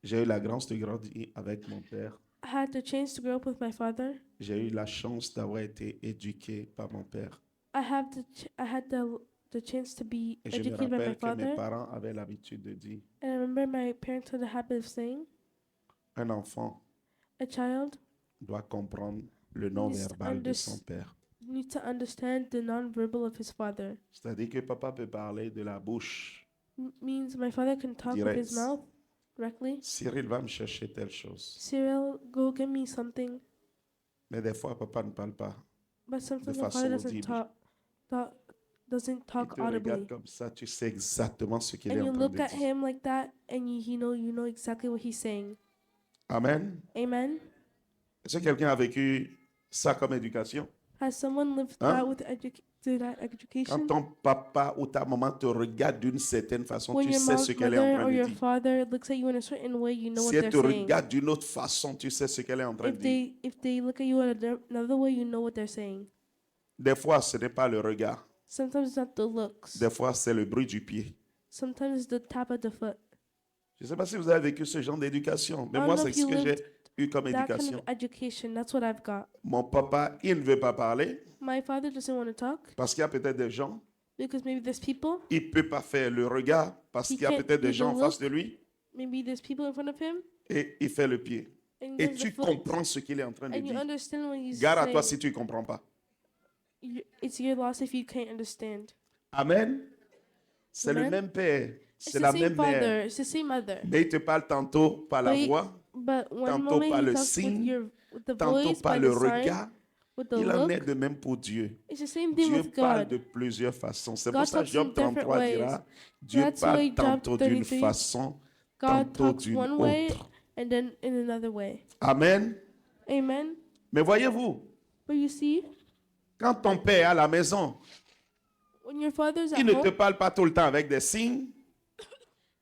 J'ai eu la grâce de grandir avec mon père. I had the chance to grow up with my father. J'ai eu la chance d'avoir été éduqué par mon père. I had the chance to be Et je me educated by my rappelle que mes father. parents avaient l'habitude de dire, And I remember my parents had a habit of saying, un enfant a child doit comprendre le non-verbal de son père. needs to understand the non-verbal of his father. C'est-à-dire que papa peut parler de la bouche. Means my father can talk with his Direct. mouth directly. Cyril va me chercher telle chose. Cyril, go get me something. Mais des fois, papa ne parle pas. But sometimes my façon father doesn't audible. doesn't Il talk te audibly. regarde comme ça, tu sais exactement ce qu'il est And en you train look de at dire. him like that, and you know exactly what he's saying. Amen. Amen. Est-ce que quelqu'un a vécu ça comme éducation? Has someone lived Hein? that with through that Quand education? ton papa ou ta maman te regarde d'une certaine façon, When tu your sais ce qu'elle est en mother train or de your dire. father looks at you in a certain way, you know Si what elle they're te saying. regarde d'une autre façon, tu sais ce qu'elle est en train de dire. If they look at you in another way, you know what they're saying. Des fois, ce n'est pas le regard. Sometimes it's not the looks. Des fois, c'est le bruit du pied. Sometimes it's the tap of the foot. Je ne sais pas si vous avez vécu ce genre d'éducation, mais I moi, don't know c'est if ce you que j'ai lived eu comme That kind éducation. of education, that's what I've got. Mon papa, il ne veut pas parler My father doesn't want to talk parce qu'il y a peut-être des gens. because maybe there's people, Il ne peut pas faire le regard parce He qu'il y a can't peut-être do des the gens en face look. de lui maybe there's people in front of him, et il fait le pied. and he Et does the tu foot, comprends ce qu'il est en train de and you dire. understand what he's Gare à toi saying. si tu ne comprends pas. It's your loss if you can't understand. Amen. C'est le Amen. même père, It's c'est the la same même mère. father, it's the same mother. Mais il te parle tantôt par la But he- voix, But one Tantôt moment par he le talks signe, with the tantôt voice, par by le the sign, regard. with the Il en est look. de même pour Dieu. It's the same thing Dieu with parle God. de plusieurs façons. C'est God pour ça que talks in Job different 33 ways. dira, Dieu That's parle why Job tantôt d'une 33, façon, God tantôt talks d'une one way autre. and then in another way. Amen. Amen. Mais voyez-vous, But you see, quand ton père est à la maison, when your father's at il ne te home, parle pas tout le temps avec des signes.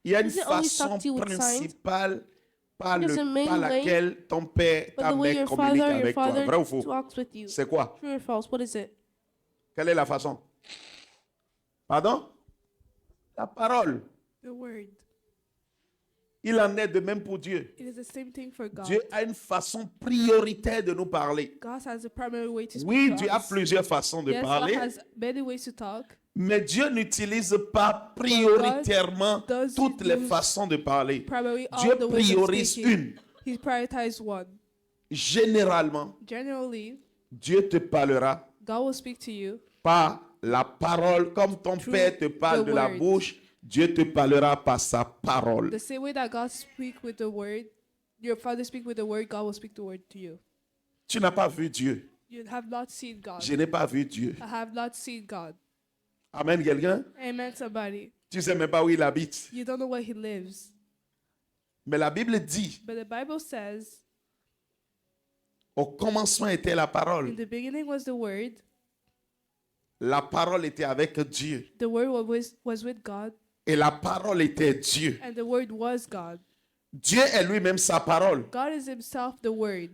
Il y a une doesn't always façon talk to you with signs. principale par, There's a main par way, laquelle ton père, but ta the way mère your communique avec toi. father Vrai ou faux? talks with you. C'est quoi? True or false? What is it? Quelle est la façon? Pardon? La parole. The word. Il en est de même pour Dieu. It is the same thing for God. Dieu a une façon prioritaire de nous parler. God has a primary way to speak Oui, to Dieu a us. plusieurs façons de Yes, God parler, has many ways to talk. mais Dieu n'utilise pas prioritairement does toutes les use façons de parler. Primarily all Dieu the ways of priorise speaking. une. He prioritized one. Généralement, Generally, Dieu te parlera God will speak to you par la parole, comme ton Through Père te parle the de la word. bouche, Dieu te parlera par sa parole. the same way that God speak with the word. Your father speak with the word. God will speak the word to you. Tu n'as pas vu Dieu. You have not seen God. Je n'ai pas vu Dieu. I have not seen God. Amen, quelqu'un? Amen, somebody. Tu sais même pas où il habite. You don't know where he lives. Mais la Bible dit, But the Bible says, au commencement était la in parole. the beginning was the word. La parole était avec Dieu. The word was with God. Et la parole était Dieu. And the word was God. Dieu est lui-même sa parole. God is himself the word.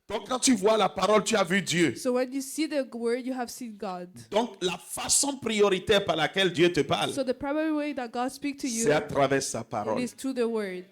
Donc quand tu vois la parole, tu as vu Dieu. So when you see the word, you have seen God. Donc la façon prioritaire par laquelle Dieu te parle, So the primary way that God speaks to you c'est à travers sa it parole. is through the word.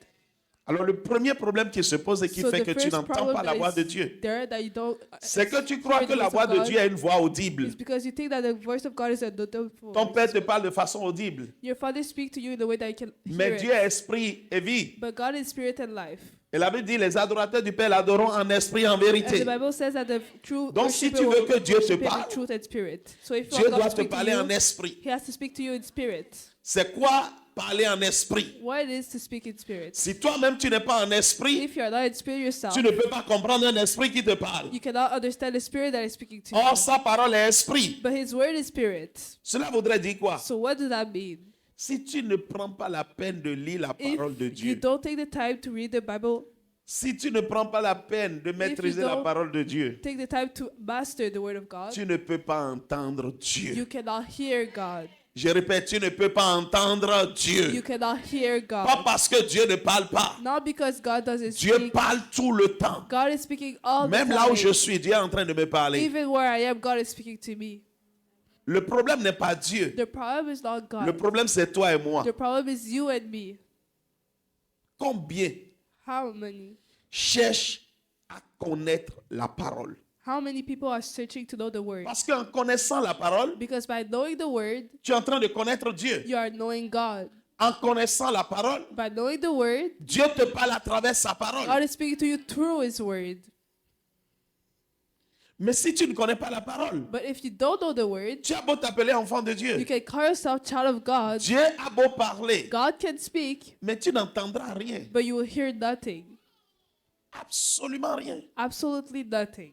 Alors le premier problème qui se pose et qui So fait the que tu first n'entends problem pas la that voix de is Dieu, there that you don't c'est que tu crois hear que the la voice voix of de God Dieu est une voix audible. is because you think that the voice of God is a audible Ton voice. Père te parle de façon audible. Your father speaks to you in the way that you can Mais hear Dieu it. est esprit et vie. But God is spirit and life. Et la Bible dit, les adorateurs du Père l'adoreront en esprit et en And the vérité. Bible says that the true Donc, si worshipper tu veux will que Dieu te worship him in parle, truth and spirit. So if you Dieu want God doit to te speak to parler en you, esprit. he has to speak to you in spirit. C'est quoi parler en esprit? What it is to speak in spirit. Si toi-même tu n'es pas en esprit, If you are not in spirit yourself, tu ne peux pas comprendre un esprit qui te parle. you cannot understand the spirit that is speaking to Or, you. sa parole est esprit. But his word is spirit. Cela voudrait dire quoi? So what does that mean? Si tu ne prends pas la peine de lire la parole de If you Dieu, don't take the time to read the Bible, si tu ne prends pas la peine de maîtriser la don't parole de Dieu, take the time to master the word of God, tu ne peux pas entendre you Dieu. cannot hear God. Je répète, tu ne peux pas entendre You Dieu. cannot hear Pas God. parce que Dieu ne parle pas. Not because God doesn't Dieu speak. parle tout le temps. God is speaking all the Même time. là où je suis, Dieu est en train de me parler. Even where I am, God is speaking to me. Le problème n'est pas Dieu. The problem is not Le God. problème, c'est toi et moi. The problem is you and me. Combien How many? cherchent à connaître la parole? How many people are searching to know the word? Parce qu'en connaissant la parole, Because by knowing the word, tu es en train de connaître Dieu. you are knowing God. En connaissant la parole, By knowing the word, Dieu te parle à travers sa parole. God is speaking to you through his word. Mais si tu ne connais pas la parole, But if you don't know the word, tu as beau t'appeler enfant de you Dieu. can call yourself child of God. Dieu a beau parler, God can speak, mais tu n'entendras rien. but you will hear nothing. Absolument rien. Absolutely nothing.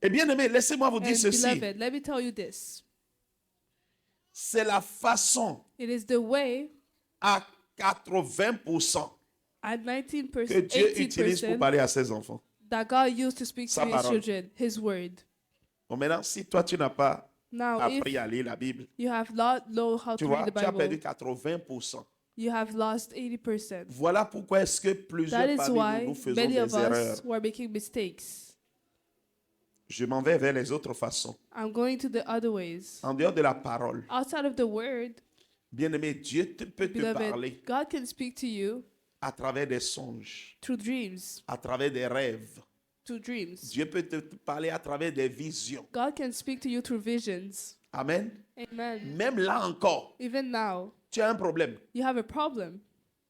Et bien aimé, laissez-moi vous dire And ceci. beloved, let me tell you this. C'est la façon It is the way à 80% at 19%, que Dieu utilise pour 18% parler à ses enfants. that God used to speak Sa to his parole. children, his word. Bon, maintenant, si toi, tu n'as pas Now, appris if à lire la Bible, you have not know how tu to vois, read the tu as perdu Bible, 80%. you have lost 80%. Voilà pourquoi est-ce que That plusieurs is parmi nous, why nous faisons many of des erreurs. us were making mistakes. Je m'en vais vers les autres façons. I'm going to the other ways. En dehors de la parole, Outside of the word, bien-aimé, Dieu peut te beloved, parler God can speak to you à travers des songes, through dreams, à travers des rêves. through dreams. Dieu peut te parler à travers des visions. God can speak to you through visions. Amen. Amen. Même là encore, Even now, tu as un problème you have a problem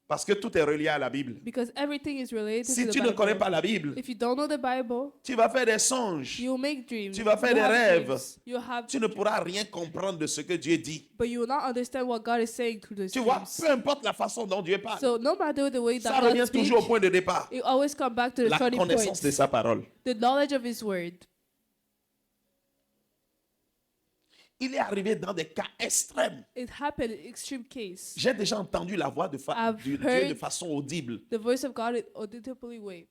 parce que tout est relié à la Bible. because everything is related Si to the tu ne connais Bible. pas la Bible, If you don't know the Bible, tu vas faire des songes. you'll make dreams. Tu vas faire You'll des have rêves. dreams. You'll have, Tu ne pourras rien comprendre de ce que Dieu dit. but you will not understand what God is saying through those Tu vois, dreams. peu importe la façon dont Dieu parle, So no matter the way ça that God revient speaks, toujours au point de départ. it always come back to the La starting point, connaissance de sa parole. the knowledge of His word. Il est arrivé dans des cas extrêmes. It happened in extreme case. J'ai déjà entendu la voix de I've Dieu heard- de façon audible. The voice of God in audibly way.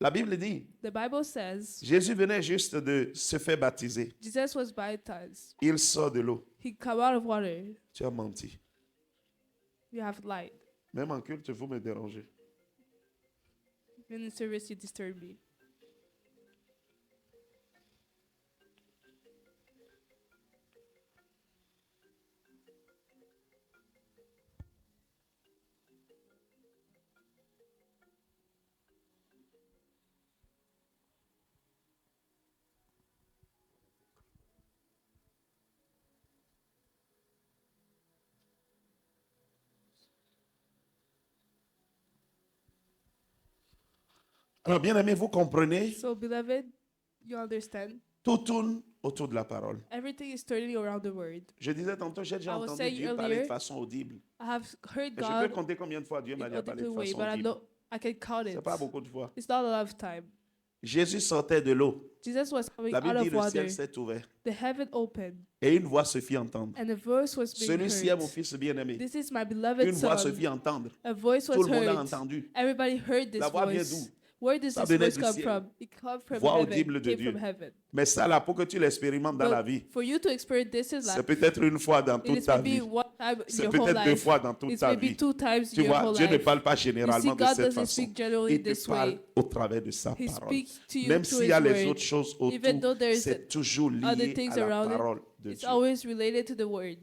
La Bible dit, The Bible says Jésus venait juste de se faire baptiser. Jesus was baptized. Il sort de l'eau. He come out of water. Tu as menti. You have light. Même en culte, vous me dérangez. In the service, you disturb me. Alors, bien aimé, vous comprenez, So, beloved, you understand? tout tourne autour de la parole. Everything is turning around the word. Je disais tantôt, j'ai déjà I was entendu saying Dieu parler de earlier, façon audible. I have heard Et je peux God compter combien de fois Dieu m'a in déjà a parlé de different way, façon but I audible. know I can count C'est it. pas beaucoup de fois. It's not a lot of time. Jésus sortait de l'eau. Jesus was coming La out Bible dit of le water. ciel s'est ouvert. The heaven opened, Et une voix se fit entendre. and a voice was being Celui-ci est mon heard. fils bien-aimé. This is my beloved Une voix se son. fit entendre. A voice Tout was le monde a heard. entendu. Everybody heard this La voix vient voice. d'où? Where does Ça this venait voice du come ciel. from? It came from Voix heaven. audible de Came Dieu. from heaven. Mais ça, là, pour que tu l'expérimentes dans la vie, But for you to experience this in c'est life, peut-être une fois dans it toute is ta maybe vie. one time in C'est your whole peut-être deux life. fois dans toute It's ta maybe vie. 2 times Tu in your vois, whole Dieu ne life. parle pas You see, généralement de God cette doesn't façon. speak generally Il te this parle way. au travers de sa He parole. speaks to you Même through s'il y a His les word. autres choses Even though autour, there's c'est toujours other lié things à la around parole it, de it's Dieu. always related to the word.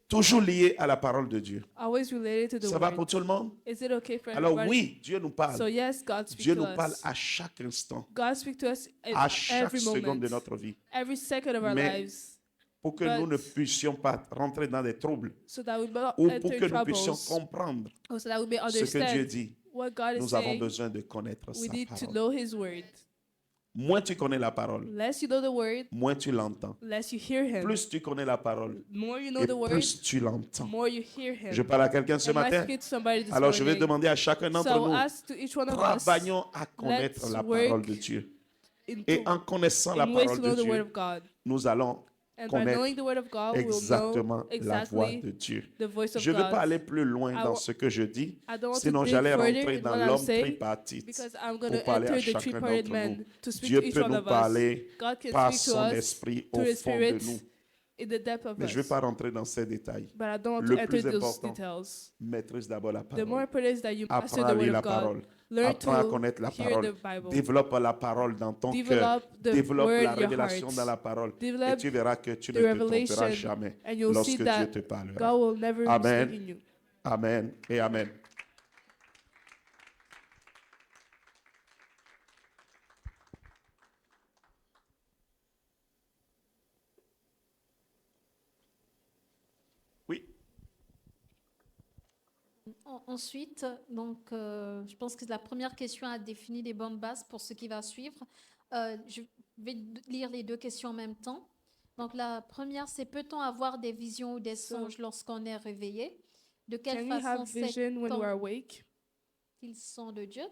Toujours lié à la parole de Dieu. Always related to the Ça va word. pour tout le monde? Is it okay for Alors everybody? oui, Dieu nous So parle. yes, God speaks Dieu to nous parle us. à chaque instant, God speaks to us in à chaque every seconde moment, de notre vie. every second of our Mais lives, pour que But- nous ne puissions pas rentrer dans des troubles so that we may not ou pour enter que nous puissions troubles, comprendre or so that we may ce que Dieu understand dit, what God is nous avons saying. besoin de connaître We sa need to parole. know His word. Moins tu connais la parole, Less you know the word, moins tu l'entends. less you hear Him. Plus tu connais la parole More you know et the word, plus tu l'entends. more you hear Him. Je parle à quelqu'un ce Am I matin. speaking to somebody this Alors je vais morning? demander à chacun d'entre So nous, ask to each one of us travaillons à connaître let's la work parole de Dieu. in, Et en connaissant la in ways to parole know de the word Dieu, of God. nous allons And by connaître knowing the word of God, we'll exactement know la voix exactly de Dieu. the voice of Je ne veux God. pas aller plus loin I dans wa- ce que je dis, I don't want sinon to dig j'allais further rentrer in dans what I'm l'homme saying tripartite because I'm going pour to parler à enter the chacun three-parted d'entre man nous. to speak Dieu to each peut one nous of us. parler God can par speak to son us esprit au through His fond de Spirit nous. in the depth of Mais je ne vais us. pas rentrer dans ces détails. But I don't want Le to plus enter those important, details. maîtrise d'abord la The more parole. important is that you master Apprends the à lire word la of God. parole. Learn Apprends à to connaître la hear parole. the Bible. Développe la parole dans ton cœur. Develop the Développe word la in your révélation heart. dans la parole. Et Develop tu verras que tu the ne te tromperas revelation, jamais and you'll see lorsque that Dieu te parlera. God will never Amen. mistake in you. Amen et Amen. Oui. Ensuite, donc, je pense que la première question a défini les bonnes bases pour ce qui va suivre. Je vais lire les deux questions en même temps. Donc, la première, c'est peut-on avoir des visions ou des songes lorsqu'on est réveillé? De quelle Can we façon have vision when we're awake? qu'ils sont de Dieu?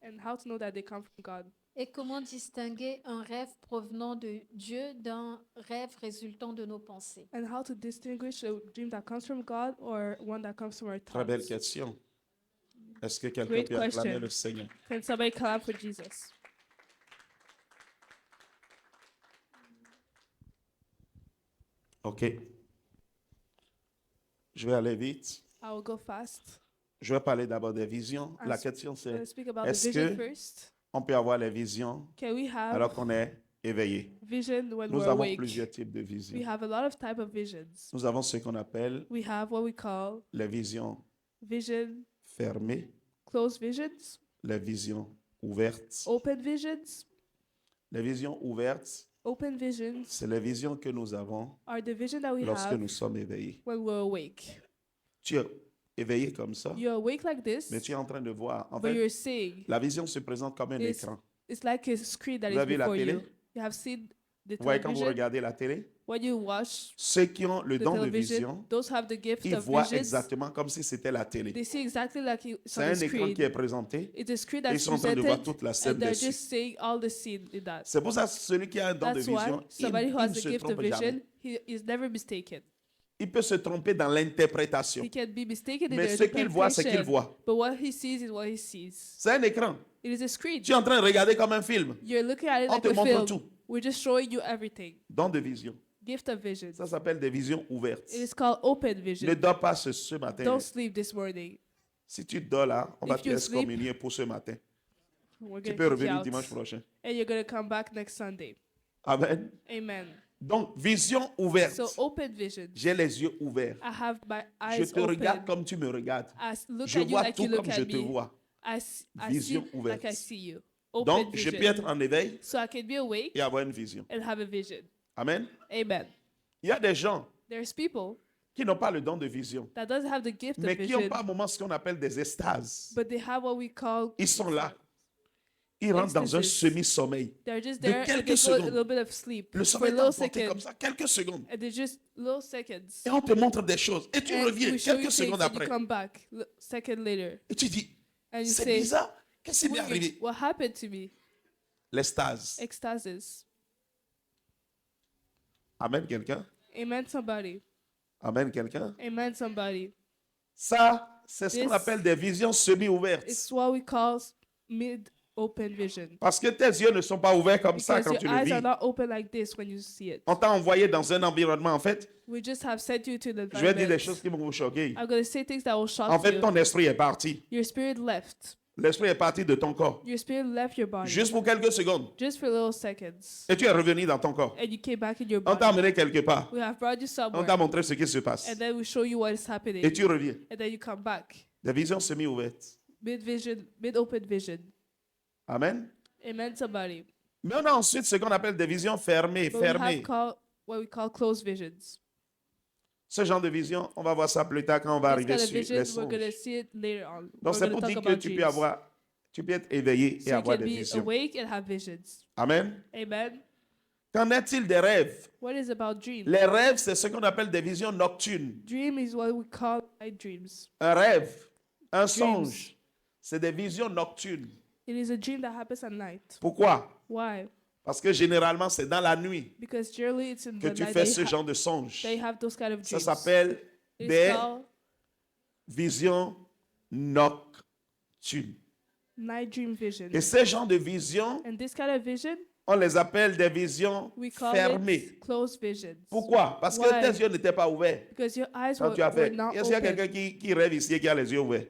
And how to know that they come from God? Et comment distinguer un rêve provenant de Dieu d'un rêve résultant de nos pensées? And how to distinguish a dream that comes from God or one that comes from our Très belle thoughts? question. Est-ce que quelqu'un Great peut acclamer question. le Seigneur? Can somebody clap for Jesus? OK. Je vais aller vite. I will go fast. Je vais parler d'abord des visions. La As- question I'm c'est, going to speak about the est-ce vision que first. on peut avoir les visions Can we have alors qu'on est éveillé? vision when Nous we're avons awake? plusieurs types de We visions. have a lot of type of visions. Nous avons ce qu'on appelle We have what we call les visions vision, fermées, closed visions, les visions ouvertes. open visions. Les visions ouvertes, Open visions c'est les visions que nous avons are the vision that we lorsque have nous sommes éveillés. when we're awake. Tu es éveillé comme ça, You're awake like this, mais tu es en train de voir. En but fait, you're seeing. la vision se présente comme un It's- écran. It's like a screen that Vous is avez la before télé? you. You have seen the Vous voyez, quand vous television. regardez la télé, When you watch ceux qui ont le the don de television, vision, those have the gift ils of voient visions. exactement comme si c'était la télé. They see exactly like it's C'est on un the écran screen. qui est présenté. It's a screen Et ils that's sont en train de voir presented, toute la scène and they're dessus. just seeing all the scene in that. C'est pour ça que celui qui a un don de That's why vision, somebody who il has ne the se gift of trompe jamais. vision, he is never mistaken. Il peut se tromper dans l'interprétation. He can be mistaken in Mais the ce qu'il voit, c'est qu'il interpretation, voit. but what he sees is what he sees. C'est un écran. It is a screen. Tu es en train de regarder comme un film. You're looking at it On like te a montre film. tout. We're just showing you everything. Don de vision. Gift of vision. Ça s'appelle des visions ouvertes. It is called open vision. Ne dors pas ce matin. Don't sleep this morning. Si tu dors là, on va If te you sleep, excommunier pour ce matin. We're Tu going peux to kick you revenir out. dimanche prochain. And you're going to come back next Sunday. Amen. Amen. Donc, vision ouverte. So open vision. J'ai les yeux ouverts. I have my Je eyes te regarde open. comme tu me regardes. Look Je at you vois like tout you look comme at je te me. vois. I see Vision like ouverte. I see you. Open Donc, je vision. peux être en éveil So I can be awake et avoir une vision. and have a vision. Amen. Amen. Il y a des gens, There's people, qui n'ont pas le don de vision, that doesn't have the gift of mais qui ont vision, par moments ce qu'on appelle des estases. but they have what we call, Ils sont là. Ils rentrent dans un Ecstasies. semi-sommeil. they're just de there and quelques they go a secondes. little bit of sleep Le for a sommeil t'a little emporté comme second, ça, quelques secondes. and they're just little seconds. Et on te montre des choses. Et tu And reviens we show you quelques things secondes and après. you come back second later Et tu dis, and you c'est say, bizarre. Qu'est-ce qui m'est "Weird, arrivé? what happened to me?" L'estase. Ecstasis. Amen, quelqu'un? Amen, somebody. Amen, quelqu'un? Amen, somebody. Ça, c'est ce qu'on This- appelle des visions semi-ouvertes. It's what we call mid-open vision. Parce que tes yeux ne sont pas ouverts comme ça Because quand tu your le eyes vis. are not open like this when you see it. On t'a envoyé dans un environnement, en fait, We just have sent you to the je vais dire des environment. choses qui vont vous choquer. I'm going to say things that will shock En fait, you. ton esprit est parti. Your spirit left. L'esprit est parti de ton corps. Your spirit left your body. Juste pour quelques secondes. Just for little seconds. Et tu es revenu dans ton corps. And you came back in your On t'a body. emmené quelque part. We have brought you On somewhere. t'a montré ce qui se passe. And then we show you what is Et happening. tu reviens. And then you come back. Des visions semi-ouvertes. Mid-vision, mid-open vision. Amen. Amen, somebody. Mais on a ensuite ce qu'on appelle des visions fermées. But we have Fermées. what we call closed visions. Ce genre de vision, on va voir ça plus tard quand on va This arriver kind of sur vision, les we're going to songes. see it later on. Donc We're c'est going to pour talk dire que about tu dreams. tu peux être éveillé et So you avoir can des be visions. awake and have visions. Amen. Amen. Qu'en est-il des rêves? What is about dreams? Les rêves, c'est ce qu'on appelle des visions nocturnes. Dream is what we call night dreams. Un rêve, un Dreams. songe, c'est des visions nocturnes. It is a dream that happens at night. Pourquoi? Why? Parce que généralement, c'est dans la nuit Because generally it's in que the tu night fais they, ce genre de songe. they have those kind of Ça dreams. s'appelle It's des called visions nocturnes. night dream vision. Et ces genres de visions, And this kind of vision, on les appelle des visions we call fermées. it closed visions. Pourquoi? Parce que Why? tes yeux n'étaient pas ouverts Because your eyes quand tu as were fait. not Est-ce qu'il y a open. quelqu'un qui rêve ici et qui a les yeux ouverts?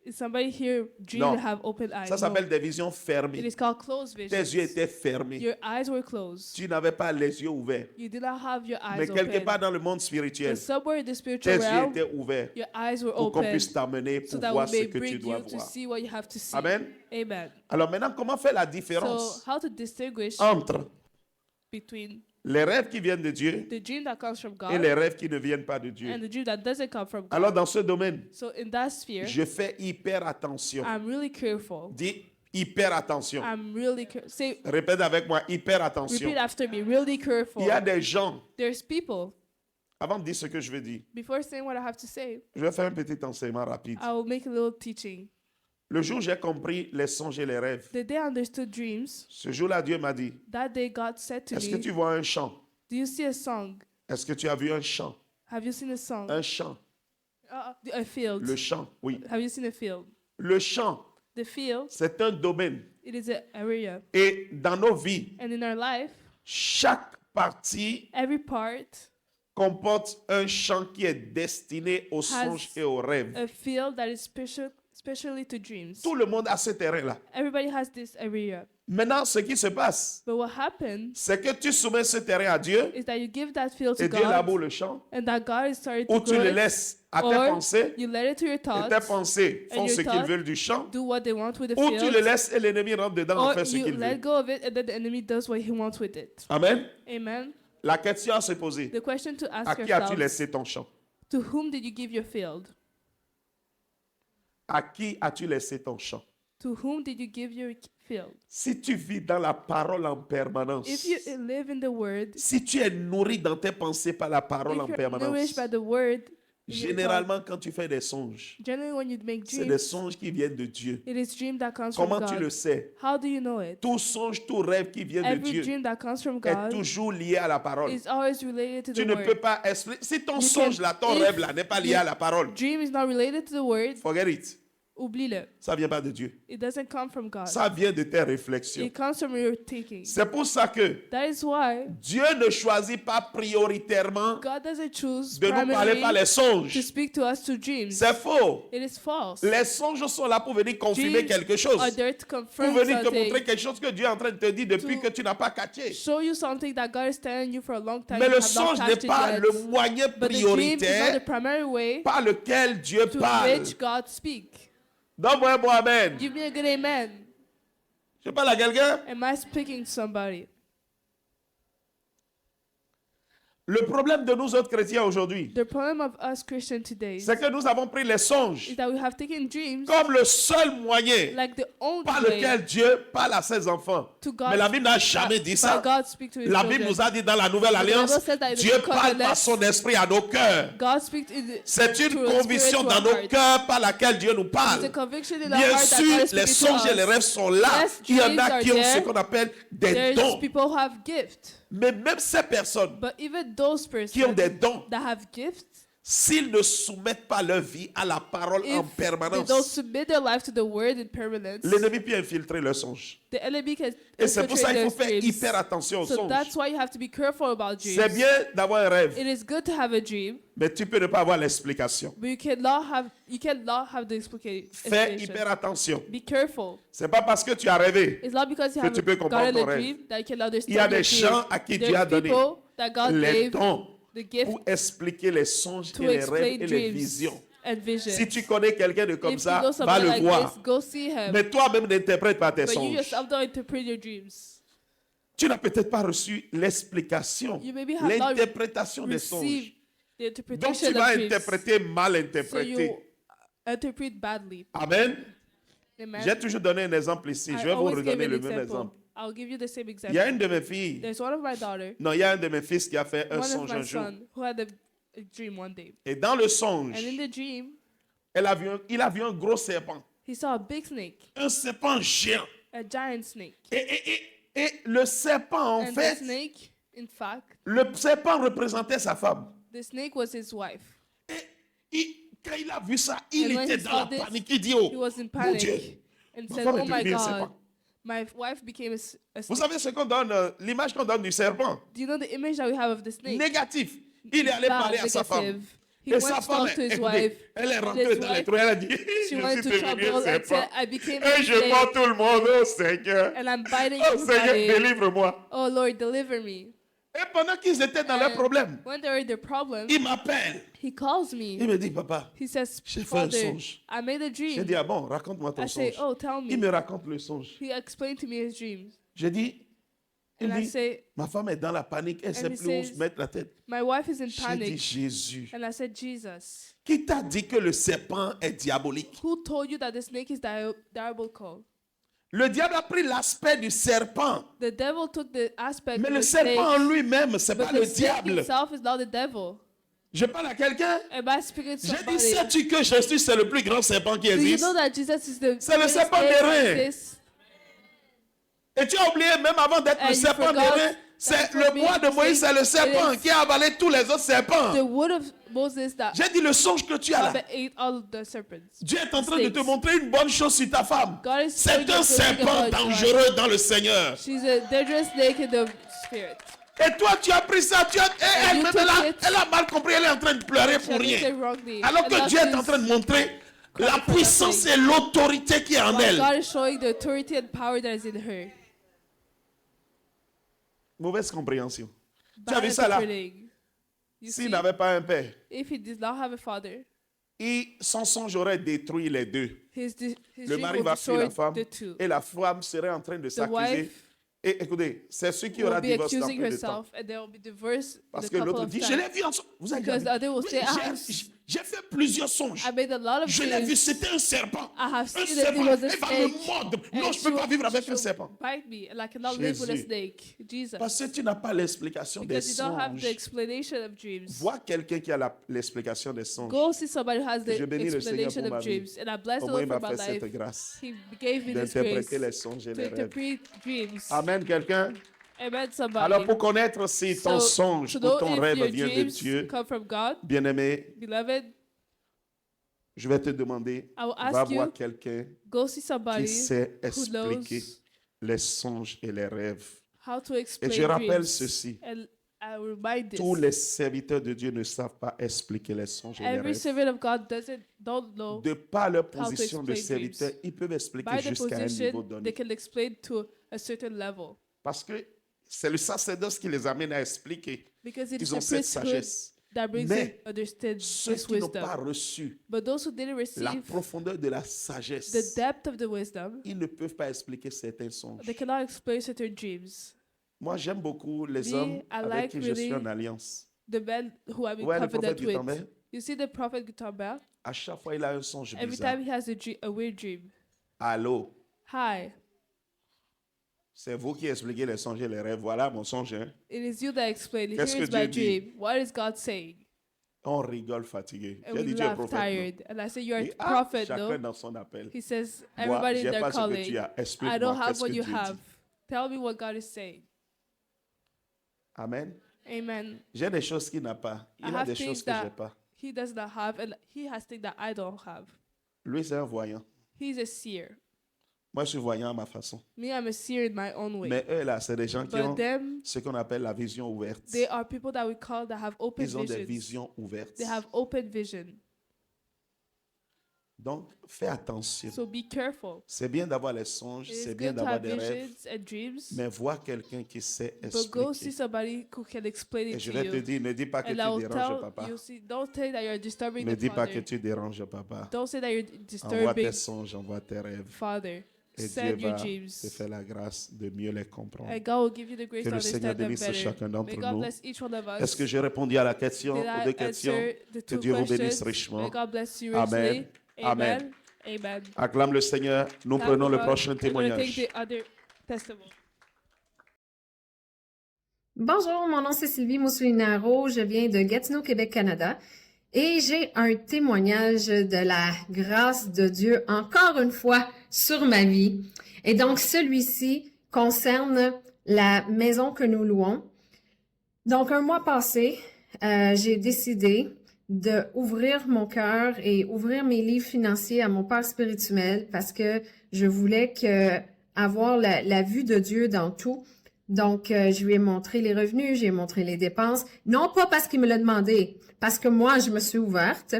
Is somebody here dream Non. to have open eyes? Ça No. s'appelle des visions It fermées. is called closed Tes yeux visions. étaient fermés. Your eyes were closed. Tu n'avais pas les yeux ouverts. You did not have your Mais eyes quelque part open. dans le monde spirituel, But somewhere in the tes spiritual yeux realm, étaient ouverts your eyes were pour qu'on open puisse t'amener so pour that voir we ce may que tu bring dois you to voir. see what you have to see. Amen. Amen. Alors maintenant, comment faire la So différence how to distinguish entre between les rêves qui viennent de Dieu the dream that comes from et God les rêves qui ne viennent pas de and Dieu? the dream that doesn't come from God? Alors dans ce domaine, So in that sphere, je fais hyper attention. I'm really careful. Dis hyper attention. I'm really careful. Say, Répète avec moi, hyper attention. repeat after me. Really careful. Il y a des gens, There's people. avant de dire ce que je veux dire, Before saying what I have to say, je vais faire un petit enseignement rapide. I will make a little teaching. Le jour où j'ai compris les songes et les rêves, The day I understood dreams, ce jour-là, Dieu m'a dit, that day God said to est-ce que me, tu vois un champ? do you see a song? Est-ce que tu as vu un champ? Have you seen a song? Un champ. A field. Le champ, oui. Have you seen a field? Le champ, The field, c'est un domaine. it is an area. Et dans nos vies, And in our life, chaque partie every part comporte un champ qui est destiné aux songes et aux rêves. a field that is specially to dreams. Tout le monde a ce terrain-là. Everybody has this area. Maintenant, ce qui se passe, But what happens c'est que tu soumets ce terrain à Dieu is that you give that field to et Dieu laboure God, le champ, and that God is starting ou to tu grow le it, laisses à tes or pensées, you let it to your et tes thoughts, pensées and font your ce qu'ils thoughts veulent du champ, do what they want with the ou tu le field, laisses et l'ennemi rentre dedans en or fait ce you qu'il let veut. go of it and then the enemy does what he wants with it. Amen. Amen. La question à se poser, The question to à ask qui as-tu yourself, laissé ton champ? to whom did you give your field? À qui as-tu laissé ton champ? To whom did you give your field? Si tu vis dans la parole en permanence, If you live in the word, si tu es nourri dans tes pensées par la parole en if you're permanence, nourished by the word, in your généralement quand tu fais des songes, thought, generally when you make c'est des dreams, songes qui viennent de Dieu. it is dream that comes from Comment tu le God. sais? How do you know it? Tout songe, tout rêve qui vient de Every Dieu dream that comes from est God toujours lié à la parole. is always related to Tu the ne word. peux pas expliquer. Si ton You songe can- là, ton if rêve là n'est pas lié you- à la parole, Dream is not related to the word. forget it. Oublie-le. Ça vient pas de Dieu. It doesn't come from God. Ça vient de tes réflexions. It comes from your thinking. C'est pour ça que That is why Dieu ne choisit pas prioritairement God doesn't choose de nous parler par primarily les to songes. speak to us through dreams. C'est faux. It is false. Les songes sont là pour venir confirmer Dreams quelque chose. are there to Pour confirm venir te montrer something, quelque chose que Dieu est en train de te dire depuis To que tu n'as pas catché. show you something that God is telling you for a long time. Mais you le have not songe n'est catched it pas yet. le moyen But the dream is not the prioritaire primary way par lequel Dieu to parle. which God speaks. Donne-moi un bon amen. Give me a good amen. Je parle à quelqu'un. Am I speaking to somebody? Le problème de nous autres chrétiens aujourd'hui, The problem of us Christians today c'est que nous avons pris les songes is that we have taken dreams comme le seul moyen like the only par way lequel Dieu parle à ses enfants. to God. Mais la Bible n'a jamais dit by ça. God speak to his La Bible children. nous a dit dans la Nouvelle Alliance, Bible says that in the Dieu New parle Covenant, par son esprit à nos cœurs. God speaks in the, C'est une through his conviction spirit to dans our nos hearts. cœurs par laquelle Dieu nous It's parle. a conviction in our Bien heart that sûr, God is les speaking to songes et les us. rêves sont là. Yes, Il y en dreams a are qui ont ce there. qu'on appelle des There's dons. people who have gifts, Mais même ces personnes but even those qui ont persons des dons, that have gifts, s'ils ne soumettent pas leur vie à la parole en if they don't permanence, submit their life to the word in permanence, l'ennemi peut infiltrer leurs songes. the enemy can Et c'est pour ça qu'il infiltrate faut their faire dreams. hyper attention aux So songes. that's why you have to be careful about C'est dreams. bien d'avoir un rêve, It is good to have a dream, mais tu peux ne pas avoir l'explication. but you cannot have the Fais explanation. hyper attention. Be careful. C'est pas parce que tu as rêvé. It's not because you Que tu peux haven't comprendre gotten ton a rêve. dream that you can understand Il y a your des dream. gens à qui Dieu There a are donné people that God les gave dons the gift pour expliquer les songes to et les rêves explain et les dreams visions. and visions. Si tu connais quelqu'un de comme If you ça, know va somebody le like voir. this, go see him. Mais toi-même n'interprète pas tes But you songes. yourself don't interpret your dreams. Tu n'as peut-être pas reçu l'explication, You maybe have not l'interprétation des songes. Receive the Donc interpretation tu vas of dreams. interpréter mal So interprété. you interpret badly. Amen. Amen. J'ai toujours donné un exemple ici. I Je vais vous always give redonner an le même example. exemple. I'll give you the same Il y example. a une de mes filles. There's one of my daughter, Non, il y a un de mes fils qui a fait un one of songe my un jour. son, who had a dream one day. Et dans le songe, And in the dream, il a vu un gros serpent. he saw a big snake, Un serpent géant. a giant snake. Et le serpent, en And the fait, snake, in fact, le serpent représentait sa femme. the snake was his wife. Quand il a vu ça, il And when était he dans saw la this, panique. Il dit, He oh, was in mon Dieu. panic and Ma said, femme "Oh est my devenue un God, serpent. my wife became a Vous snake." savez ce qu'on donne, l'image qu'on donne du serpent? Do you know the image that we have of the snake? Négatif. Il est allé Bad, parler à sa femme. negative. He Et went sa to femme, talk to his écoutez, wife. elle est And rentrée his dans les wife, trous. Elle a dit, she je went suis to devenu trouble un and said, serpent. "I became Et a je prends snake, tout le monde, oh Seigneur. and I'm biting Oh Seigneur, everybody. délivre-moi. Oh Lord, deliver me." Et pendant qu'ils étaient dans leur And problème, when they're in their problem, il m'appelle. he calls Il me. me dit, papa, He says, j'ai fait un "Father, songe. I made a J'ai dream." dit, ah bon, raconte-moi ton I say, songe. "Oh, tell Il me." me raconte le songe. He explained to me his dreams. J'ai dit, il And I dit, say, ma femme est dans la panique, elle ne sait he plus où says, se mettre la tête. "My wife is in J'ai dit, panic." Jésus. And I said, "Jesus, Qui t'a dit que le serpent est diabolique? who told you that the snake is diabolical?" Le diable a pris l'aspect du serpent. The devil took the aspect Mais of le the snake, serpent en lui-même, c'est but pas the le snake diable. itself is not the devil. Je parle à quelqu'un. Am I speaking to J'ai dit, somebody? sais-tu que Jésus, c'est le plus grand serpent qui Do you existe? know that Jesus is the C'est le biggest serpent snake d'airain. that exists? Et tu as oublié, même avant d'être And le you serpent forgot d'airain, that c'est for le me, bois de Moïse, c'est le serpent is qui a avalé tous les autres serpents. The wood of Moses that J'ai dit, le songe que tu as là, ate all of the serpents. Dieu est en train de te Snakes. montrer une bonne chose sur ta femme. God is C'est showing un you something serpent about your wife. dangereux dans le Seigneur. She's a dangerous snake in the spirit. Et toi, tu as pris ça, et you elle-même, took elle it. a mal compris, elle est en train de pleurer She pour understood rien. wrongly. Alors And que now Dieu est en she's- train de montrer la for puissance nothing. et l'autorité qui est en while elle. God is showing the authority and power that is in her. Mauvaise compréhension. Tu as Bad vu ça là? interpreting. You S'il see, n'avait pas un père, if he did not have a father, son songe aurait détruit les deux. his Le dream mari will va fuir la destroy femme the two. et la femme serait en train de The s'accuser. wife Et écoutez, c'est celui qui will aura be divorcé dans accusing peu de temps. herself, and there will be divorce in Parce a que couple l'autre of dit, je times. l'ai vu en songe. Vous avez Because the jamais other will vu? say, J'ai fait plusieurs songes. I made a lot of Je l'ai vu, dreams. c'était un serpent. I have Un seen that it serpent, was a elle va me snake. mordre. And Non, je ne she peux pas will- vivre avec un she'll serpent. bite me, and I cannot live with a Jésus. snake. Jesus. Parce que tu n'as pas l'explication des Because you don't have songes. the explanation of dreams. Vois quelqu'un qui a l'explication des songes. Go see somebody who has the Je bénis le Seigneur explanation pour ma of vie. dreams. And I bless the Au moins, il Lord m'a for fait my life. cette grâce He gave me this grace d'interpréter les songes et to les rêves. interpret dreams. Amen, quelqu'un? Amen, somebody. Alors, pour connaître si ton So, songe to ou know ton if rêve your vient de dreams Dieu, come from God, bien-aimé, beloved, je vais te demander, I will va ask voir you, quelqu'un go see qui somebody sait who expliquer knows les songes et les rêves. how to Et explain je rappelle dreams. ceci, And I remind this. tous les serviteurs de Dieu ne savent pas expliquer les songes et les Every rêves. servant of God don't know. De par leur how to position de explain serviteur, dreams. ils peuvent expliquer By the jusqu'à un niveau position, they donné. can explain to a certain level. Parce que c'est le sacerdoce qui les amène à expliquer. Because it is Ils the ont cette priesthood sagesse. that brings Mais them understand Ceux this qui n'ont pas wisdom. reçu But those who didn't la receive profondeur de la the sagesse, depth of the wisdom, ils ne peuvent pas expliquer certains songes. they cannot explain certain dreams. Moi, j'aime beaucoup les Me, hommes I avec like qui je suis really en alliance. The man who I've been Ouais, le prophète confident with. Gutenberg, You see the prophet Gutenberg? à chaque fois, il a un songe Every bizarre. time he has a weird dream. Allô? Hi, C'est vous qui expliquez les songes et les rêves. Voilà mon songe. Hein? it is you that explain it. Qu'est-ce Here que is my Dieu dit? dream. What is God saying? On rigole fatigué. And J'ai we dit Dieu est laugh prophète. tired. And I say, you're Il dit, a ah, prophet, chacun no? dans son appel. He says, Moi, everybody j'ai in their pas ce que calling. tu as. I don't Explique-moi have qu'est-ce what que you Dieu have. dit. Tell me what God is saying. Amen. Amen. J'ai des choses qu'il n'a pas. I Il a have des things choses que j'ai that pas. he does not have, and he has things that I don't have. Lui, c'est un voyant. He's a seer. Moi, je suis voyant à ma façon. Me, I'm a seer in my own way. Mais eux, là, c'est des gens qui ont But them, ce qu'on appelle la vision ouverte. they are people that we call that have open Ils ont des visions. visions ouvertes. They have open vision. Donc, fais attention. So be careful. C'est bien d'avoir les songes, It is c'est bien good to d'avoir have des rêves, visions and dreams, mais vois quelqu'un qui sait but go see expliquer. somebody who can explain Et it je to vais te you. dire, ne dis pas que And tu I will déranges tell papa. you, see, don't say that you're disturbing Ne the dis pas que Father. tu déranges papa. Don't say that you're Envoie disturbing tes songes, envoie tes rêves. Father. Et Dieu Send your va te dreams. faire la grâce de mieux les comprendre. And God will give you the grace Que to le Seigneur understand them bénisse better. chacun d'entre May God nous. bless each one of us. Est-ce que j'ai répondu à la question, Did aux I deux questions? answer the Que two Dieu vous bénisse questions? richement. May God bless you Amen. richly. Amen. Amen. Amen. Acclame le Seigneur. Nous Clap prenons for le God. prochain We're gonna témoignage. take the other testimony. Bonjour, mon nom c'est Sylvie Mousselinaro, je viens de Gatineau, Québec, Canada, et j'ai un témoignage de la grâce de Dieu encore une fois sur ma vie. Et donc celui-ci concerne la maison que nous louons. Donc un mois passé, j'ai décidé de ouvrir mon cœur et ouvrir mes livres financiers à mon père spirituel parce que je voulais avoir la vue de Dieu dans tout. Donc, je lui ai montré les revenus, j'ai montré les dépenses. Non pas parce qu'il me l'a demandé, parce que moi, je me suis ouverte.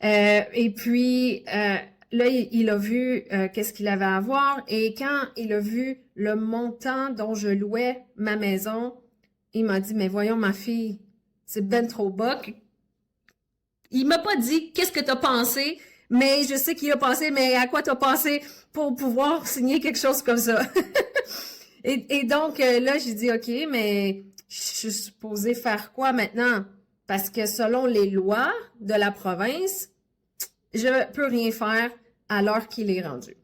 Et puis, là, il a vu qu'est-ce qu'il avait à voir. Et quand il a vu le montant dont je louais ma maison, il m'a dit, mais voyons ma fille, c'est ben trop bas. Il m'a pas dit qu'est-ce que t'as pensé, mais je sais qu'il a pensé, mais à quoi t'as pensé pour pouvoir signer quelque chose comme ça? Et donc, là, j'ai dit, OK, mais je suis supposée faire quoi maintenant? Parce que selon les lois de la province, je peux rien faire à l'heure qu'il est rendu.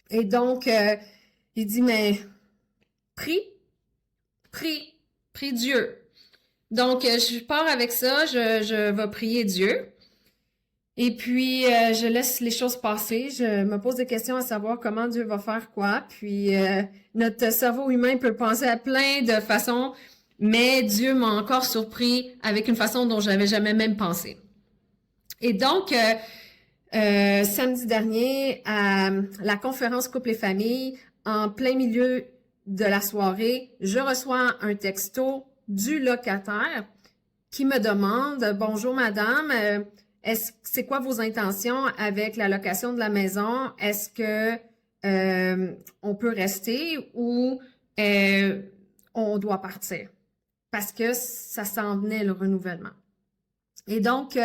Et donc, il dit, mais prie Dieu. Donc, je pars avec ça, je vais prier Dieu. Et puis, je laisse les choses passer. Je me pose des questions à savoir comment Dieu va faire quoi. Puis, notre cerveau humain peut penser à plein de façons, mais Dieu m'a encore surpris avec une façon dont j'avais jamais même pensé. Et donc, samedi dernier, à la conférence Couple et Famille, en plein milieu de la soirée, je reçois un texto du locataire qui me demande « Bonjour madame, c'est quoi vos intentions avec la location de la maison? Est-ce que on peut rester ou on doit partir? » Parce que ça s'en venait le renouvellement. Et donc,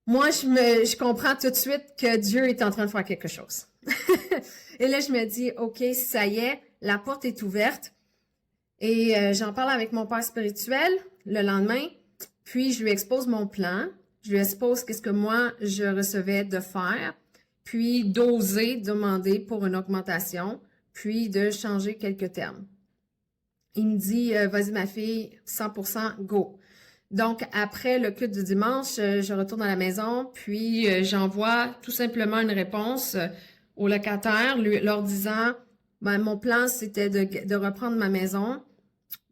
moi, je comprends tout de suite que Dieu est en train de faire quelque chose. Et là, je me dis, OK, ça y est, la porte est ouverte. Et j'en parle avec mon père spirituel le lendemain, puis je lui expose mon plan, je lui expose qu'est-ce que moi je recevais de faire, puis d'oser demander pour une augmentation, puis de changer quelques termes. Il me dit, vas-y ma fille, 100% go. Donc après le culte du dimanche, je retourne à la maison, puis j'envoie tout simplement une réponse au locataire, leur disant, ben, mon plan c'était de reprendre ma maison.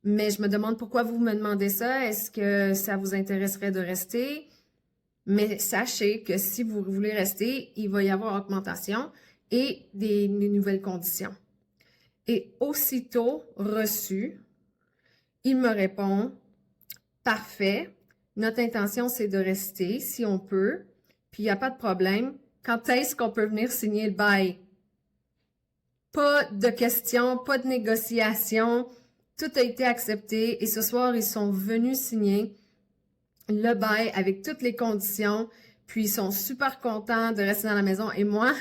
Mais je me demande pourquoi vous me demandez ça. Est-ce que ça vous intéresserait de rester? Mais sachez que si vous voulez rester, il va y avoir augmentation et des nouvelles conditions. Et aussitôt reçu, il me répond, parfait, notre intention c'est de rester si on peut, puis il n'y a pas de problème. Quand est-ce qu'on peut venir signer le bail? Pas de questions, pas de négociations. Tout a été accepté et ce soir, ils sont venus signer le bail avec toutes les conditions. puis ils sont super contents de rester dans la maison. Et moi,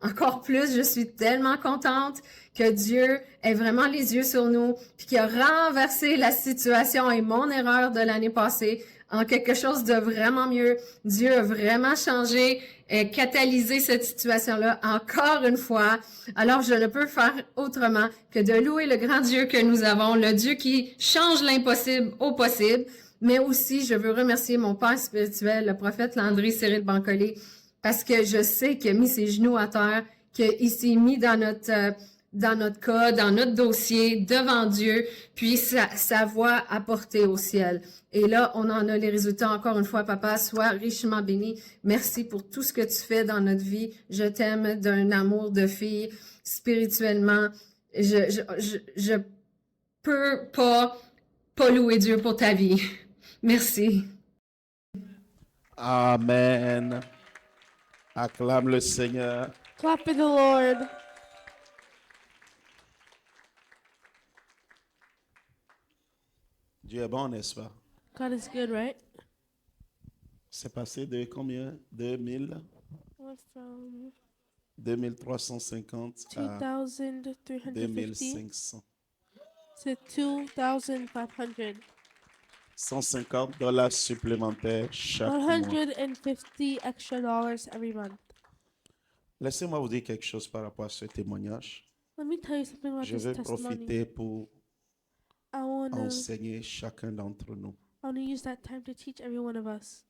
encore plus, je suis tellement contente que Dieu ait vraiment les yeux sur nous, puis qu'il a renversé la situation et mon erreur de l'année passée en quelque chose de vraiment mieux. Dieu a vraiment changé et catalysé cette situation-là encore une fois. Alors, je ne peux faire autrement que de louer le grand Dieu que nous avons, le Dieu qui change l'impossible au possible. Mais aussi, je veux remercier mon père spirituel, le prophète Landry Cyril Bancolé, parce que je sais qu'il a mis ses genoux à terre, qu'il s'est mis dans notre cas, dans notre dossier, devant Dieu, puis sa voix a porté au ciel. Et là, on en a les résultats. Encore une fois, papa, sois richement béni. Merci pour tout ce que tu fais dans notre vie. Je t'aime d'un amour de fille, spirituellement. Je peux pas louer Dieu pour ta vie. Merci. Amen. Acclame le Seigneur. Clap for the Lord. Dieu est bon, n'est-ce pas? God is good, right? C'est passé de combien? 2000, Went from 2350 à 2,350 2500. to 2,500. $150 supplémentaires chaque mois. $150 extra dollars every month. Laissez-moi vous dire quelque chose par rapport à ce témoignage. Let me tell you something about Je this vais testimony. profiter pour I wanna enseigner chacun d'entre nous. use that time to teach every one of us.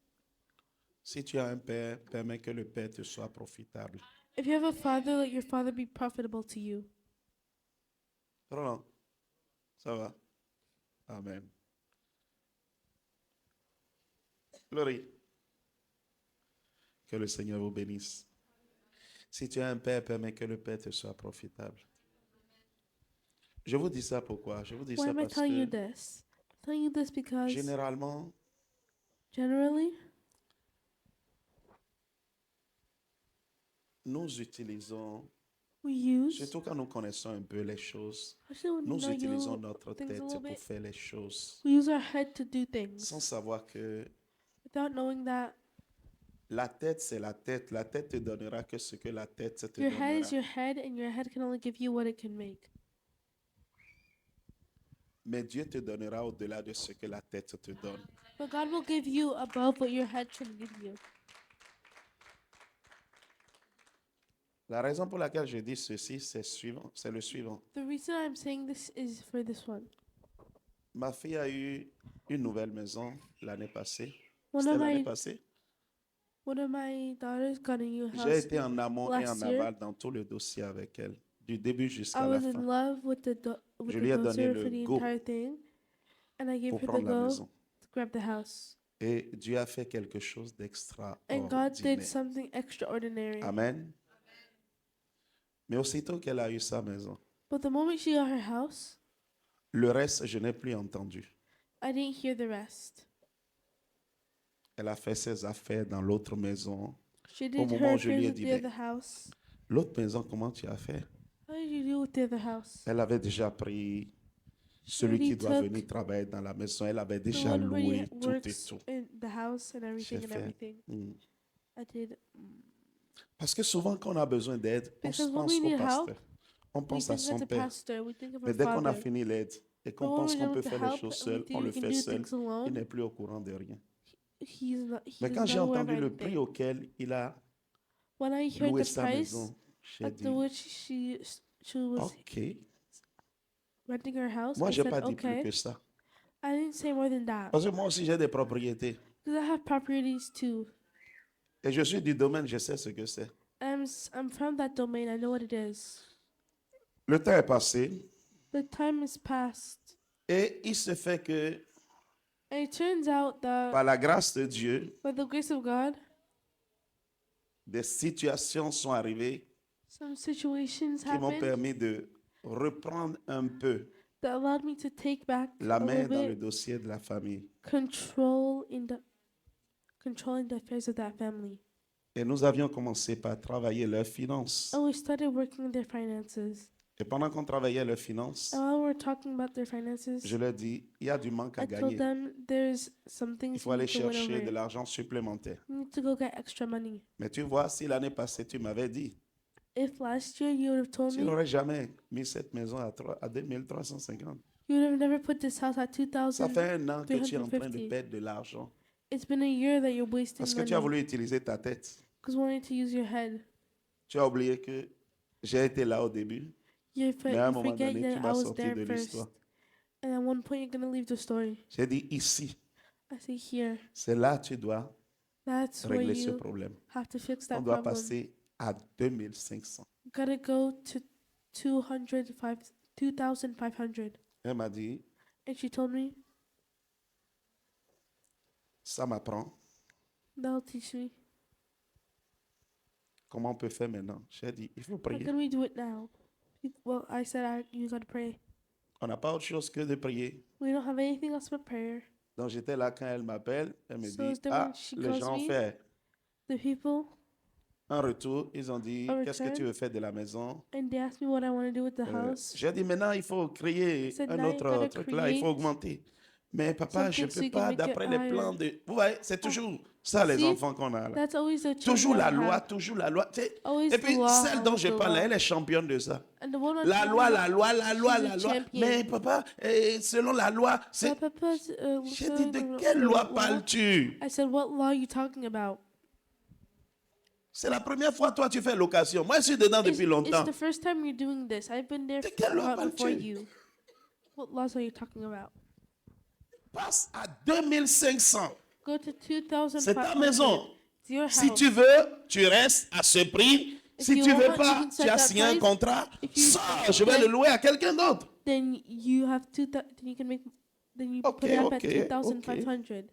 Si tu as un père, permets que le père te soit profitable. If you have a father, let your father be profitable to you. Roland, ça va? Amen. Laurie, que le Seigneur vous bénisse. Si tu as un père, permets que le père te soit profitable. Je vous dis ça pourquoi? Je vous dis Why ça am I parce telling you que this? I'm telling you this because généralement, generally nous utilisons, we use, surtout quand nous connaissons un peu les choses, especially when nous we utilisons know notre things a tête little pour bit, faire les choses we use our head to do things sans savoir que without knowing that la tête, c'est la tête. La tête te donnera que ce que la tête te your head is donnera. your head and your head can only give you what it can make. Mais Dieu te donnera au-delà de ce que la tête te donne. But God will give you above what your head can give you. La raison pour laquelle je dis ceci, c'est le suivant. The reason I'm saying this is for this one. Ma fille a eu une nouvelle maison l'année passée. One C'était of l'année my passée. one of my daughters got a new J'ai house. été en amont et en last year. aval dans tout le dossier avec elle, du début I jusqu'à la was in fin, love with Je lui ai donné dozer le for the go entire thing, and I gave pour her the prendre la go maison. to grab the house. Et Dieu a fait quelque chose And God did d'extraordinaire. something extraordinary. Amen. Mais aussitôt qu'elle a eu sa maison, But the moment she got her house, le reste, je n'ai plus entendu. I didn't hear the rest. Elle a fait ses affaires dans l'autre maison. She Au did moment her où je lui ai affairs with dit, the mais other house. l'autre maison, comment tu as fait? How did you do with the other house? Elle avait déjà pris celui already qui doit took venir travailler dans la maison. Elle avait The déjà one who already loué tout et works tout. in the house and J'ai everything and fait. everything. Mm. I did. Parce que souvent, quand on a besoin d'aide, on Because when pense we au need pasteur. help, On We pense à think son of the père. pastor, we think of Mais our dès qu'on a father. fini l'aide et But qu'on when pense we're qu'on done peut with the faire les help choses and we seul, think on we le can fait do seul. things Il alone, n'est plus au courant de rien. he's Mais quand j'ai not aware of entendu le prix anything. auquel il a When I heard loué the sa price maison, j'ai at dit, the which she was OK. renting her house, Moi, I je n'ai said, pas dit plus okay. que ça. I didn't say more than that. Parce que moi aussi, j'ai des propriétés. Because I have properties too. Et je suis du domaine, je sais ce que c'est. I'm from that domain. I know what it is. Le temps est passé The time has passed. et il se fait que, And it turns out that par la grâce de Dieu, by the grace of God, des situations sont arrivées some situations qui m'ont happened permis de reprendre un peu that allowed me to take back la a main little dans le bit dossier de la famille. controlling the affairs of that family. Et nous avions commencé par travailler leurs finances. And we started working on their finances. Et pendant qu'on travaillait leurs finances, And while we're talking about their finances, je leur dis, il y a du manque à I told gagner. them there's some Il things faut you aller need to win chercher de over. l'argent supplémentaire. You need to go get extra money. Mais tu vois, si l'année passée, tu m'avais dit, If last year you would have told tu me, n'aurais jamais mis cette maison à 2350. you would have never put this house at Ça fait 2,000. un an que tu es en train de 350. perdre de l'argent. It's been a year that you're wasting Parce que tu as money voulu utiliser ta tête. because wanting to use your head. Tu as oublié que j'ai été là au début. Mais à un You moment forget donné, tu that I m'as was sorti there de first. l'histoire. And at one point, you're going to leave the story. J'ai dit ici, I say here. c'est là que tu dois That's where régler ce you problème. have to fix On that doit problem. passer à 2500. You gotta go to 2,500. Elle m'a dit, And she told me, ça m'apprend. that'll teach me. Comment on peut faire maintenant? J'ai dit, il faut How prier. can we do it now? Well, I said you gotta pray. On n'a pas autre chose que de prier. We don't have anything else but prayer. Donc j'étais là quand elle m'appelle. Elle me So dit, is there ah, when she les calls gens ont me? fait The people, un retour. Ils ont dit, A qu'est-ce que return? tu veux faire de la maison? and they asked me what I want to do with the house. J'ai dit, maintenant, il faut créer said, un now you autre gotta truc là. Il faut create augmenter. Mais papa, je ne something so peux you can pas make it d'après les higher. plans de... Vous voyez, c'est toujours ça les See? enfants qu'on a là. That's always the Toujours la children I loi, have. toujours la loi. Tu sais, Always et puis the law, celle dont always je the parle, law. elle est championne de ça. And the one I'm La talking loi, about, la loi, la loi, she's la a loi. champion. Mais papa, selon la loi, My c'est... papa's, J'ai so dit, de the quelle loi law. parles-tu? I said, what law are you talking about? C'est la première fois, toi, tu fais location. Moi, je suis dedans depuis It's longtemps. the first time you're doing this. I've been there De quelle loi before parles-tu? you. What laws are you talking about? Passe à 2500. Go to C'est ta 2,500. maison. It's your Si house. tu veux, tu restes à ce prix. If Si you tu veux want, pas, you can set tu as that signé un price. contrat. If you- Sors, je vais le louer à quelqu'un d'autre. Then you have then you can make then you Okay, put it up okay, at 2,500.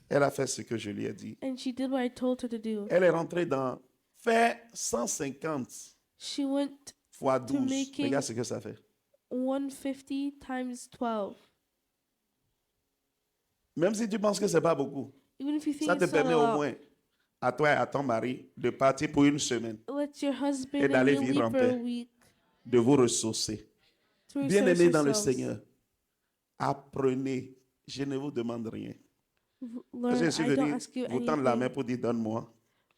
Elle a fait ce que je lui ai dit. And she did what I told her to do. Elle est rentrée dans faire 150 She went fois 12. making- Regarde ce que ça fait. 150 times 12. Même si tu penses que c'est pas beaucoup, Even if you think ça te it's not permet a au lot, moins à toi et à ton mari de partir pour une semaine, let your husband Et and d'aller you vivre leave en for a paix. week de vous ressourcer. to Bien resource aimé dans le yourselves. Seigneur, apprenez. Je ne vous demande rien. Learn. Je suis I don't venu ask you vous tendre la main anything. pour dire donne-moi.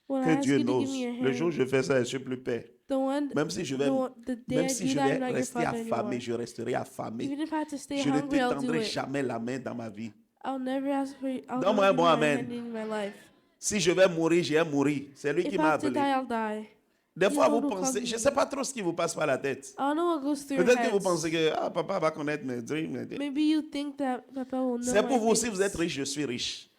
When I Que ask Dieu you to give n'ose. me your Le hand, jour où je fais ça, je suis plus père. the one, Même si je vais, the day même I si do je that, vais I'm not your rester father anymore. affamé, je resterai affamé. Even if I have to stay Je ne hungry, I'll do t'étendrai it. jamais la main dans ma vie. I'll never ask for. I'll Donne-moi un never bon give you my amen. hand in my life. Si je vais mourir, je vais mourir. C'est lui If qui I m'a have to die, appelé. I'll die. Des fois, You vous don't know pensez, how je to- ne sais pas trop ce qui vous passe par la tête. I don't know what goes through your Peut-être que vous heads. pensez que ah, papa va connaître mes dreams. Maybe you think that Papa will know. C'est pour my vous, si things. vous êtes riche, je suis riche.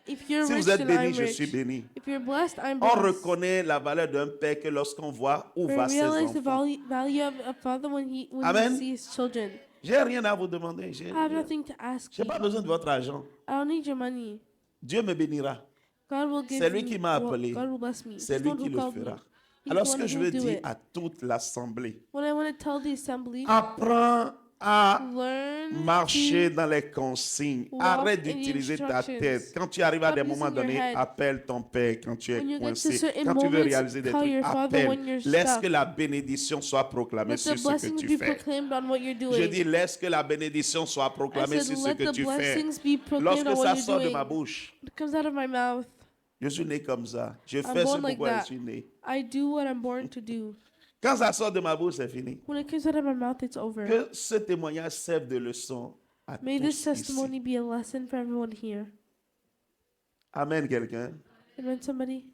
If you're Si rich, vous êtes then béni, I'm je rich. suis béni. If you're blessed, I'm On blessed. reconnaît la valeur d'un père que lorsqu'on voit où We va ses realize the enfants. value of a father when he Amen. sees his children. J'ai rien à vous demander. I have nothing to ask J'ai you. pas besoin de votre argent. I don't need your money. Dieu me bénira. God will give C'est lui me- qui m'a well, appelé. God will bless me. C'est He's lui the one qui who le called me. fera. He's Alors the ce one que je who veux will do dire it. à toute l'assemblée, When I want to tell the assembly, apprends à learn marcher to dans les consignes. walk Arrête in the d'utiliser ta instructions. tête. Quand tu arrives à Stop des moments using your donnés, head. appelle ton père. Quand tu es When you get to coincé, certain quand tu veux moments, réaliser des call trucs, your father appelle. when you're Laisse stuck. que la bénédiction soit proclamée Let sur the ce que blessings tu be fais. proclaimed on what you're Je doing. dis, laisse que la bénédiction soit I proclamée said, sur ce let que the tu fais. blessings be proclaimed Lorsque on what ça you're sort de doing. ma bouche, It comes out of my mouth. je suis né comme ça. Je I'm fais ce born like pourquoi je that. suis né. I do what I'm born to do. Quand ça sort de ma bouche, c'est fini. When it comes out of my mouth, it's over. Que ce témoignage serve de leçon à May tous this ici. testimony be a lesson for everyone here. Amen, quelqu'un. Amen, somebody.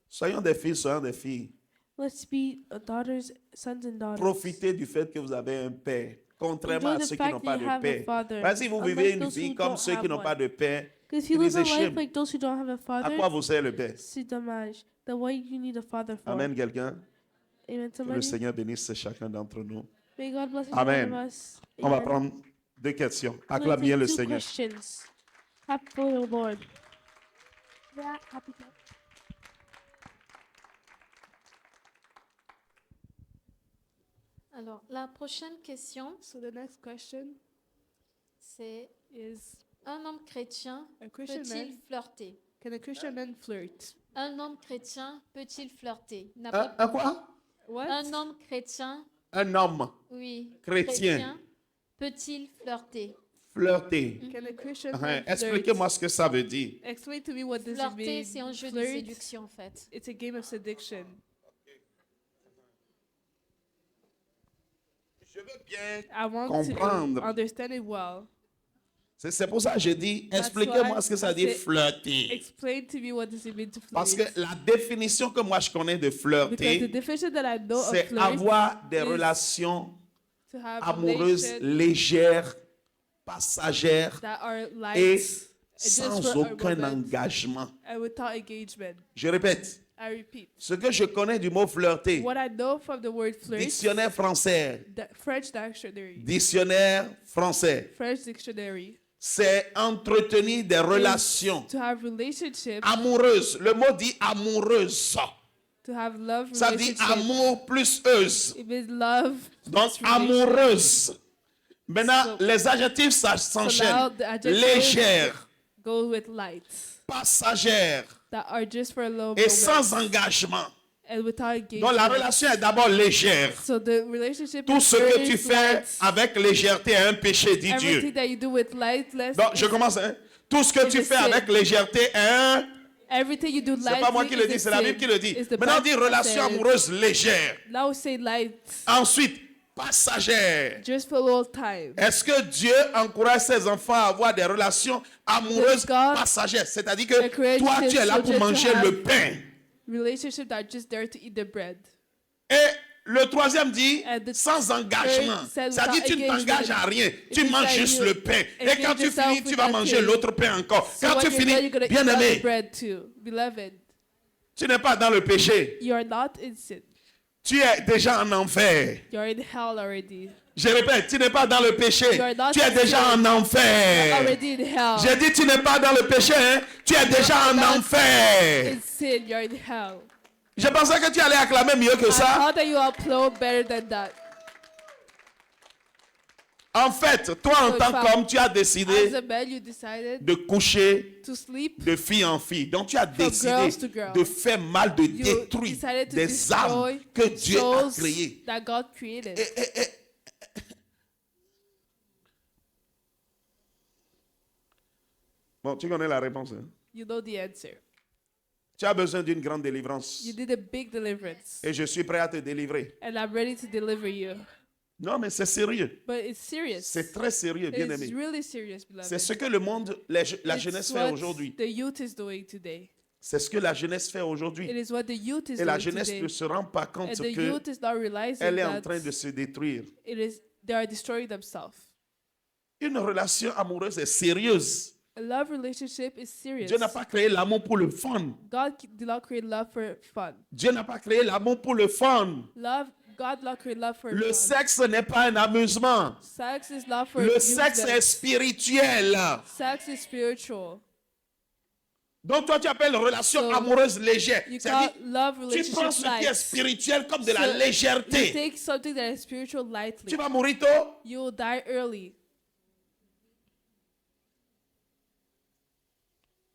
Soyons des fils, soyons des filles. Let's be daughters, sons and daughters. Profitez du fait que vous avez un père, contrairement Enjoy à the ceux qui fact n'ont that pas you de have a père. father, Parce que si vous unlike vivez une those vie who comme don't ceux qui have n'ont pas one. de père, Because if you it live is a a life shame. like those who don't have a à father, quoi vous sert le père? c'est dommage. Then what you need a father for? Amen, quelqu'un. Amen, Que le somebody. Seigneur bénisse chacun d'entre nous. May God bless each Amen. one of us. On va Amen. prendre deux questions. I'm gonna Acclame bien take le 2 Seigneur. questions. Happy for the Lord. Yeah, happy. Alors, la prochaine question, So the next question c'est is: un homme chrétien A Christian peut-il man, flirter? can a Christian man flirt? Un homme chrétien peut-il flirter? N'a pas- Un quoi? What? Un homme chrétien, Un homme oui, Chrétien. peut-il flirter? flirter. Can a Christian Hein, man flirt? expliquez-moi ce que ça veut dire. Explain to me what this Flirter, means. c'est un jeu de Flirt, séduction, en fait. it's a game of seduction. Je veux bien I want comprendre. to understand it well. C'est pour ça que j'ai dit, That's expliquez-moi why ce que ça I dit said- flirter. Explain to me what does it mean to flirt. Parce que la définition que moi je connais de Because the flirter, definition that I know of c'est flirt avoir des is relations to have amoureuses relations légères, passagères that are light et and just sans for a aucun moment engagement. and without engagement. Je répète, I repeat. ce que je connais du mot flirter, What I know from the word flirt, dictionnaire français, the French dictionary, dictionnaire français, French dictionary, c'est entretenir des relations to have relationships, amoureuses. Le mot dit amoureuse. to have love Ça dit relationships. amour plus euse. It means love. Donc plus relation. amoureuse. Maintenant, So- les adjectifs ça So now s'enchaînent. the adjectives Légère, go with light, passagère that are just for a low et moment sans engagement. and without Donc la engagement. relation est d'abord légère. So the relationship Tout is ce que very tu fais light. avec légèreté est un péché, dit Everything Dieu. that you do with lightness, Donc je commence. Hein. Tout ce que It's tu a fais sin. avec légèreté est un... everything you do C'est pas moi qui le dis, c'est la Bible qui le dit. Maintenant on dit relation amoureuse légère. Now we say light, Ensuite, passagère. just for a little time. Est-ce que Dieu encourage ses enfants à avoir des relations amoureuses Does God passagères? C'est-à-dire que encourage toi, his tu es là pour children to manger have- le pain. Relationships that are just there to eat the bread. Et le troisième dit And the sans engagement. third said C'est-à-dire without tu ne t'engages engagement. à rien. It Tu means manges that juste you le pain. Et engage quand tu yourself finis, tu with vas that manger thing. l'autre pain encore. So Quand when tu you're done, finis, you're gonna bien eat other aimé, bread too. Beloved, tu n'es pas dans le péché. you are not in sin. Tu es déjà en enfer. You're in hell already. Je répète, tu n'es pas dans le péché. You are not Tu es déjà en You're enfer. already in hell. J'ai dit, tu n'es pas dans le péché. Hein? Tu es déjà en enfer. In sin, you're in hell. Je pensais que tu allais acclamer mieux que I ça. thought that you applaud better than that. En fait, toi en So tant if I- qu'homme, tu as As décidé a man, you decided de coucher to sleep. de fille en fille. Donc tu as décidé girls to girls. de faire mal, de You détruire decided to des âmes destroy que Dieu a souls créées. that God created. Bon, tu connais la réponse. Hein? You know the answer. Tu as besoin d'une grande délivrance. You did a big deliverance. Et je suis prêt à te délivrer. And I'm ready to deliver you. Non, mais c'est sérieux. But it's serious. C'est très sérieux, bien It's aimé. really serious, C'est beloved. ce que le monde, la It's jeunesse fait what aujourd'hui. the youth is doing today. C'est ce que la jeunesse fait It aujourd'hui. is what the youth is Et la doing jeunesse today. ne se rend pas compte And the que youth is not realizing elle est en that train de se détruire. they are destroying themselves. Une relation amoureuse est sérieuse. A love relationship is serious. Dieu n'a pas créé l'amour pour le fun. Did not create love for fun. Dieu n'a pas créé l'amour pour le fun. God did not create love for Le fun. sexe n'est pas un amusement. Sex is not for Le sexe amusement. est spirituel. Sex is spiritual. Donc toi tu appelles relation So, amoureuse légère. You C'est-à-dire, call love tu prends relationship ce qui est light. spirituel comme de la So, you légèreté. take something that is spiritual lightly. Tu vas mourir tôt. You will die early.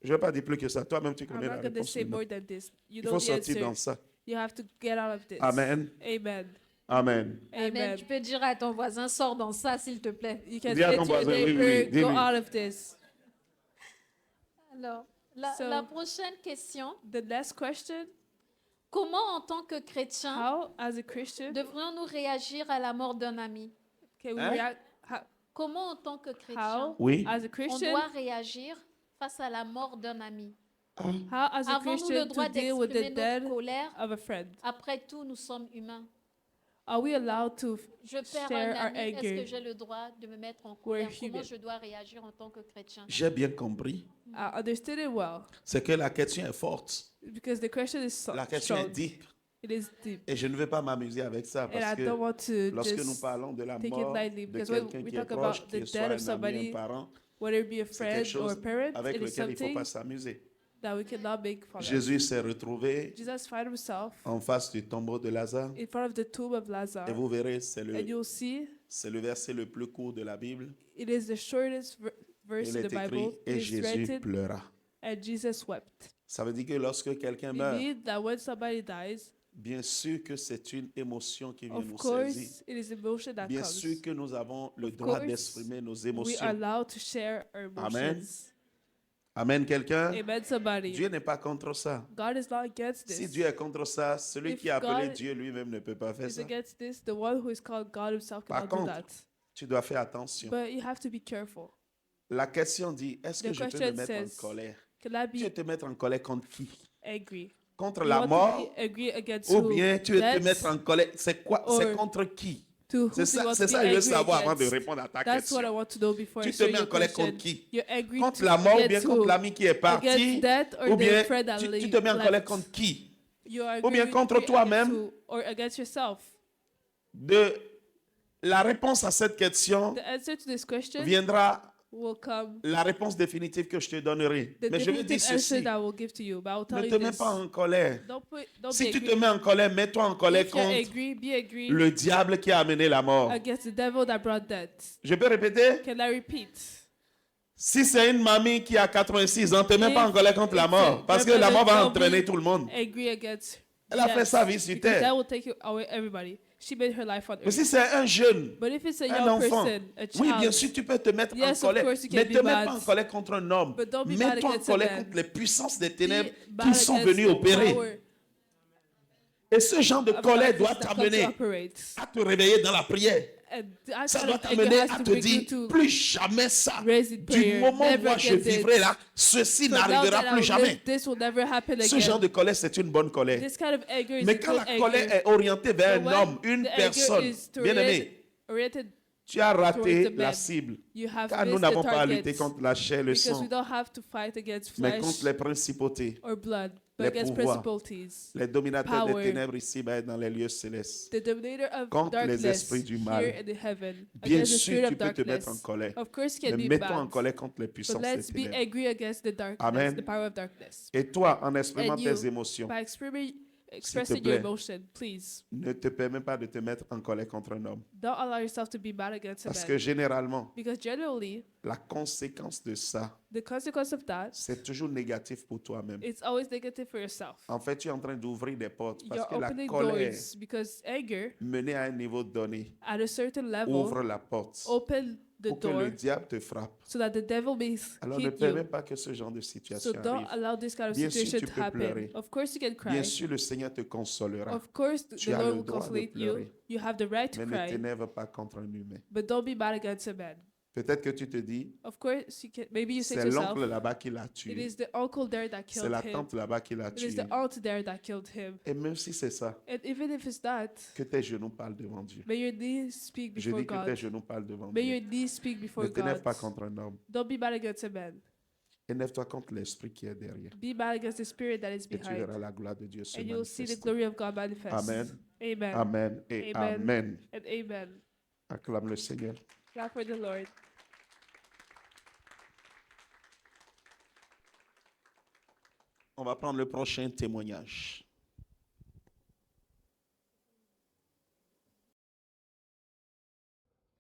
Je ne vais pas dire plus que ça. Toi-même tu I'm connais la not going to réponse. say maintenant. more than this. You Il faut know the sortir answer. dans ça. You have to get out of this. Amen. Amen. Amen. Amen. Amen. Tu peux dire à ton voisin, sors dans ça, s'il te plaît. You can Dis à say ton to your voisin, oui, neighbor, oui, go dis-lui. out of this. Alors, So- la prochaine question. The next question, Comment, en tant que chrétien, how, as a Christian, devrions-nous réagir à la mort d'un ami? can we Hein? react? Comment, en tant que chrétien, How, Oui. as a on Christian, doit réagir face à la mort d'un ami? how, as a Avons-nous le Christian, droit to deal with the d'exprimer death notre colère? of a friend? Après tout, nous sommes humains. Are we allowed to Je perds share un our ami. Est-ce que anger? j'ai le droit de me mettre en We're colère? Comment human. je dois réagir en tant que chrétien? J'ai bien compris. I understood it well C'est que la question est forte. because the question is La question est strong. deep. It is deep, Et je ne vais pas m'amuser avec ça and I parce don't que want to lorsque nous just parlons de la take it mort lightly de because when quelqu'un we qui est talk proche, about qu'il the soit death un of ami, somebody, un parent, whether it be a c'est quelque friend or a chose parent, avec it is lequel il ne faut something pas s'amuser. that we cannot make fun of. Jésus s'est retrouvé Jesus found himself en face du tombeau de Lazare. in front of the tomb of Lazarus, Et vous verrez, c'est and you'll see le verset le plus court de la Bible. it is the shortest verse Il in est the Bible. écrit, It et is Jésus written, pleura. and Jesus wept. Ça veut dire que lorsque quelqu'un It meurt, means that when somebody dies, Bien sûr que c'est une émotion qui vient Of nous course, saisir. it is emotion that Bien comes. sûr que nous avons le Of droit course, d'exprimer nos We are émotions. allowed to share our Amen. emotions. Amen, quelqu'un? Amen, somebody. Dieu n'est pas contre ça. God is not against Si this. Dieu est contre ça, celui If qui a appelé God Dieu lui-même ne peut pas faire Is ça. against this. The one who is called God himself Par cannot do contre, that. tu dois faire attention. But you have to be careful. La question dit, est-ce The que je peux me question mettre en says, colère? Can I Tu veux be te mettre en colère contre qui? angry? Contre You la want to mort? be angry against Ou who? bien tu veux te Death? mettre en colère? C'est quoi? Or C'est contre qui? To who C'est do you ça, want c'est to ça be que je veux angry savoir avant de against? répondre à ta That's what I question. want to know before I Tu te answer mets en your colère question. contre qui? You're angry Contre la mort ou bien against contre who? l'ami qui est parti? Against death or Ou bien the friend that tu te mets en colère left? contre qui? You are Ou bien angry contre against toi-même? who? Or against yourself? La réponse à cette question The answer to this question viendra, will come. la réponse définitive que je te donnerai. The Mais je vais dire definitive answer ceci, that I will give to you. But I will tell ne you te mets this. pas en colère. Don't Si be tu te angry. mets en colère, mets-toi en colère If you're contre angry, be angry le diable qui a amené la mort. against the devil that brought death. Je peux répéter? Can I repeat? Si c'est une mamie qui a 86 ans, ne te mets pas en If colère contre la it's mort. a Parce que la mort va grandmother, entraîner don't tout le monde. be angry against Elle a fait death, sa vie sur because terre. that will take away everybody. She made her life on Mais si earth. c'est un jeune, But if it's a un young enfant, person, a oui, bien child, sûr, tu peux te mettre yes, en of colère. course you Mais can ne be te mets mad. pas en colère contre un homme. But don't be mad Mets-toi en against a colère man. contre les puissances des ténèbres Be bad qui sont against venues the opérer. power Et ce genre de of colère darkness doit that come to t'amener operate. à te réveiller dans la prière. And that Ça kind doit of anger t'amener has à to te bring you dire, to plus jamais ça. raise in Du prayer. moment où Never moi je against it. vivrai là, ceci From now n'arrivera that I plus will jamais. live, this will never happen Ce genre again. de colère, c'est une bonne colère. This kind of anger is Mais a quand good la colère anger. est orientée vers But un when homme, une the anger personne, is bien aimé, oriented tu as raté towards the la man, cible. you have Car nous missed n'avons the pas à target. lutter contre la chair et le Because sang, we don't have to fight against mais flesh contre les principautés, or blood, but les against pouvoirs, principalities. les dominateurs des power, ténèbres ici-bas dans les lieux célestes. The dominator of Contre les darkness esprits du mal. here in the heaven, Bien against the sûr, spirit tu of peux te mettre en darkness. colère, Of course, you mais can be mets-toi en bad, colère contre les but puissances des let's be ténèbres. angry against the darkness, Amen. the power of darkness. Et toi, en exprimant And you, tes émotions, by expressing your plaît. emotion, please ne te permets pas de te mettre en colère contre un homme. don't allow yourself to be mad against a Parce man. que généralement, Because generally, la conséquence de ça, the consequence of that, c'est toujours négatif pour toi-même. it's always negative for yourself. En fait, tu es en train d'ouvrir des portes parce You're que la opening colère doors because anger, menée à un niveau donné at a certain level, ouvre la porte open the pour que door le diable te frappe. so that the devil may Alors ne hit permets you. pas que ce genre de situation So don't arrive. allow this kind of Bien sûr, situation tu to peux happen. pleurer. Of course, you can cry. Bien sûr, le Seigneur te consolera, Of course, the Tu as Lord le will droit de consolate you. pleurer. You have the right to mais ne cry, t'énerve pas contre un humain. but don't be mad against a man. Peut-être que tu te dis, Of course, you can. Maybe you say to c'est yourself, l'oncle là-bas qui l'a "It tué. is the uncle there that C'est killed la him. tante là-bas qui l'a It is tué. the aunt there that killed him." Et même si c'est ça, And even if it's not, que tes genoux parlent devant Dieu. may your knees speak Je before dis que tes God. genoux parlent devant May Dieu. your knees speak Ne before t'énerve God. pas contre un homme. Don't be mad against a man. Énerve-toi contre l'esprit qui est derrière. Be mad against the spirit that is Et tu behind, verras la gloire de Dieu se and you'll see the manifester. glory of God manifest. Amen. Amen. Amen et Amen. Amen. And amen. Acclame le Seigneur. Clap for the Lord. On va prendre le prochain témoignage.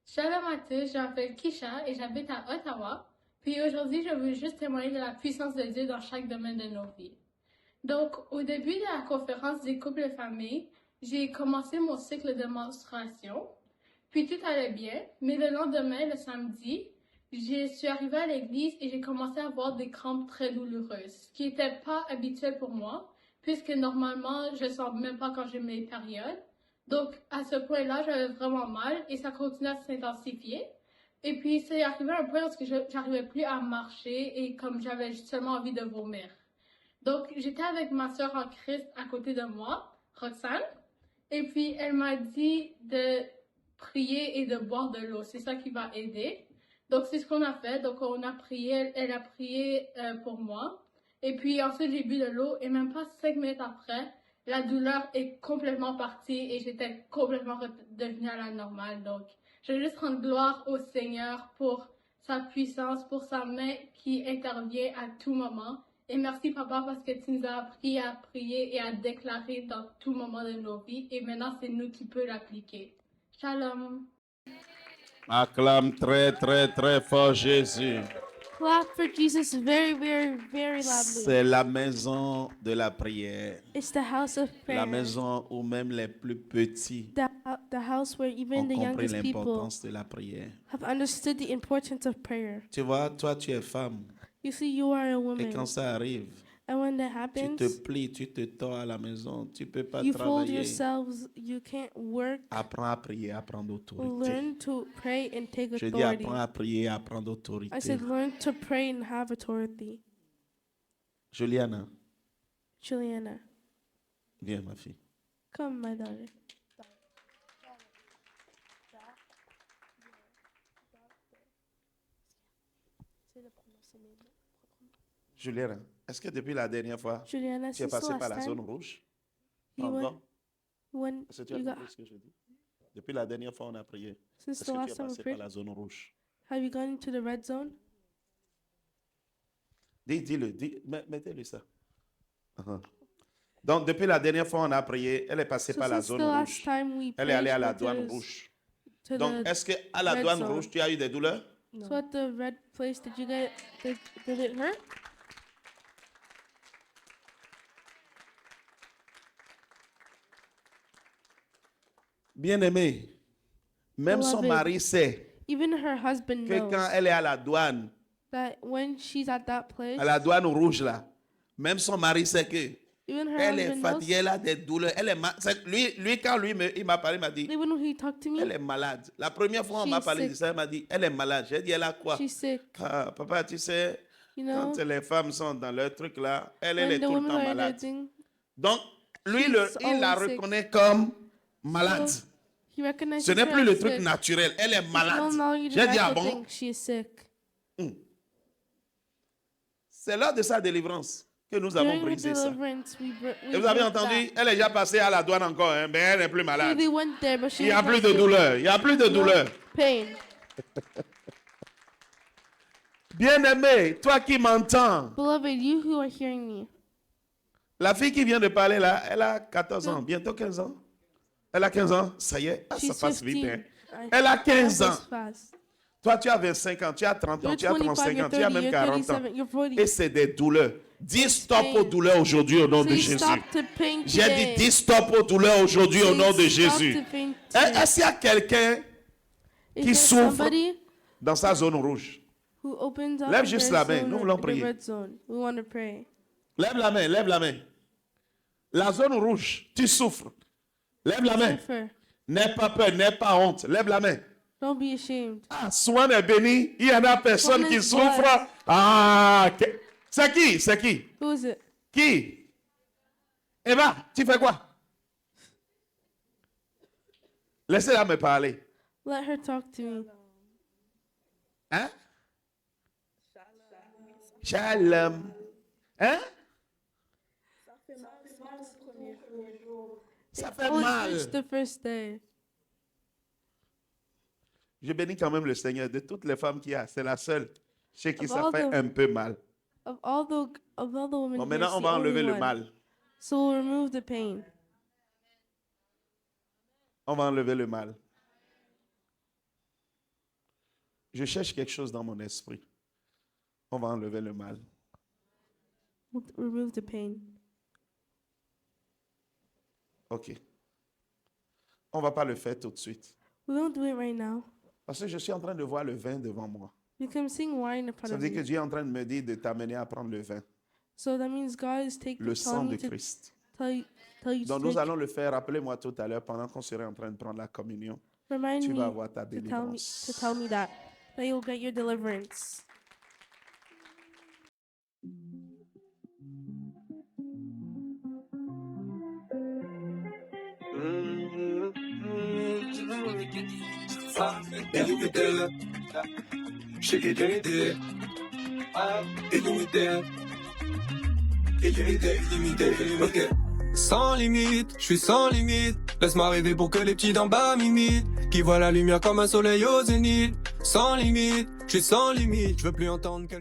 Shalom à tous, je m'appelle Kisha et j'habite à Ottawa. Puis aujourd'hui, je veux juste témoigner de la puissance de Dieu dans chaque domaine de nos vies. Donc, au début de la conférence des couples et familles, j'ai commencé mon cycle de menstruation. Puis tout allait bien, mais le lendemain, le samedi, je suis arrivée à l'église et j'ai commencé à avoir des crampes très douloureuses, ce qui n'était pas habituel pour moi, puisque normalement, je ne sens même pas quand j'ai mes périodes. Donc, à ce point-là, j'avais vraiment mal et ça continuait à s'intensifier. Et puis, c'est arrivé à un point où j'arrivais plus à marcher et comme j'avais seulement envie de vomir. Donc, j'étais avec ma sœur en Christ à côté de moi, Roxane, et puis elle m'a dit de prier et de boire de l'eau. C'est ça qui va aider. Donc, c'est ce qu'on a fait. Donc, on a prié, elle a prié pour moi. Et puis, ensuite, j'ai bu de l'eau et même pas 5 minutes après, la douleur est complètement partie et j'étais complètement devenue à la normale. Donc, je veux juste rendre gloire au Seigneur pour sa puissance, pour sa main qui intervient à tout moment. Et merci, Papa, parce que tu nous as appris à prier et à déclarer dans tout moment de nos vies. Et maintenant, c'est nous qui peut l'appliquer. Shalom. Acclame très, très, très fort Jésus. Clap for Jesus very, very, very loudly. C'est la maison de la prière. It's the house of La prayer. maison où même les plus petits The house where ont even the compris youngest people l'importance de la prière. have understood the importance of prayer. Tu vois, toi, tu es femme. You see, you are a Et woman. quand ça arrive, And when that tu happens, te plies, tu te tords à la maison. Tu peux pas you fold travailler. yourselves, you can't work. Apprends à prier, à prendre autorité. Learn to pray and take Je dis authority. apprends à prier, à prendre I autorité. said, learn to pray and have authority. Juliana, Juliana, viens ma fille. come, my daughter. Juliana, est-ce que depuis la dernière fois, Juliana, tu es since the passé par last la zone time rouge? you Encore? when Est-ce que tu as you got, compris ce que je dis? Depuis la dernière fois, on a prié. since Est-ce the que tu last es time we passé par prayed, la zone rouge? have you gone into the red zone? Dis-le, mettez-lui ça. Uh-huh. Donc, depuis la dernière fois, on a prié, elle est passée So par la since the zone last rouge. time we Elle est prayed, allée à la went to douane the- rouge. to Donc, the- est-ce qu'à la red douane zone. rouge, tu as eu des douleurs? so at the red place, did you get, did it hurt? Bien-aimé, même son Beloved. mari sait Even her husband que knows quand elle est à la douane place, rouge là, même son mari sait que even her elle est husband knows, fatiguée, elle a des douleurs. Elle est quand il m'a parlé, il m'a dit, even when he talked to me, elle est malade. La première fois, on m'a She's parlé de sick. ça, elle m'a dit, elle est malade. J'ai dit, elle a quoi? she's sick. Ah, papa, tu sais, You know, quand les femmes sont dans leur truc là, elle when est the tout le women temps are in their malade. thing, Donc, lui, She's il la always sick. reconnaît comme malade. So, he recognizes Ce n'est her plus as le truc sick. naturel. Elle est It's no malade. longer the J'ai dit, ah natural bon? thing. She is sick. C'est l'heure de sa délivrance que nous avons During her brisé ça. deliverance, we Et vous avez broke entendu, that. elle est déjà passée à la douane encore, hein, mais elle n'est plus She malade. really went there, but she Il n'y a was not plus de sick. douleur. Il n'y a plus de No douleur. pain. Bien-aimé, toi qui m'entends, Beloved, you who are hearing me, la fille qui vient de parler là, elle a 14 ans, bientôt 15 ans. Elle a 15 ans, ça y est, ça she's passe vite. 15. Hein. Elle a 15 ans. That goes fast. Toi, tu as 25 ans, tu as 30 ans, You're tu as 35 25, ans, you're tu as 30, même you're 40 ans. 37, you're 40. Et c'est des douleurs. Dis stop pain. aux douleurs aujourd'hui au nom de Say Jésus. stop to pain J'ai today. dit dis stop aux douleurs aujourd'hui au Say nom de stop Jésus. to pain today. Est-ce qu'il y a quelqu'un Is qui there souffre somebody dans sa zone rouge? who opens up Lève in juste their la main, zone nous or voulons the prier. red zone? We want to pray. Lève la main, lève la main. La zone rouge, tu souffres. Lève la main. Suffer. N'aie pas peur, n'aie pas honte. Lève la main. Don't be ashamed. Ah, Swan est béni. Il y en a personne Swan qui is souffre. blessed. Ah, c'est qui? C'est qui? Who is it? Qui? Eva, tu fais quoi? Laissez-la me parler. Let her talk to me. Hein? Shalom. Hein? Ça fait Oh, mal. it's the first day. Je bénis quand même le Seigneur de toutes les femmes qu'il y a. C'est la seule chez qui Of ça all fait the- un peu mal. Of all the women Bon, here, maintenant, it's on the va enlever only le one. mal. So we'll remove the pain. On va enlever le mal. Je cherche quelque chose dans mon esprit. On va enlever le mal. We'll remove the pain. OK. On ne va pas le faire tout de suite. We won't do it right now. Parce que je suis en train de voir le vin devant moi. You can sing wine in front Ça of veut dire que you. Dieu est en train de me dire de t'amener à prendre le vin. So that means God is Le sang telling de you to Christ. tell you Donc to nous take, allons le faire. Rappelez-moi tout à l'heure pendant qu'on serait en train de prendre la communion. remind Tu vas me avoir ta to tell me délivrance. that you'll get your deliverance. Sans limite, je suis sans limite. Laisse-moi rêver pour que les petits d'en bas m'imitent. Qui voient la lumière comme un soleil au zénith. Sans limite, je suis sans limite. Je veux plus entendre quelqu'un.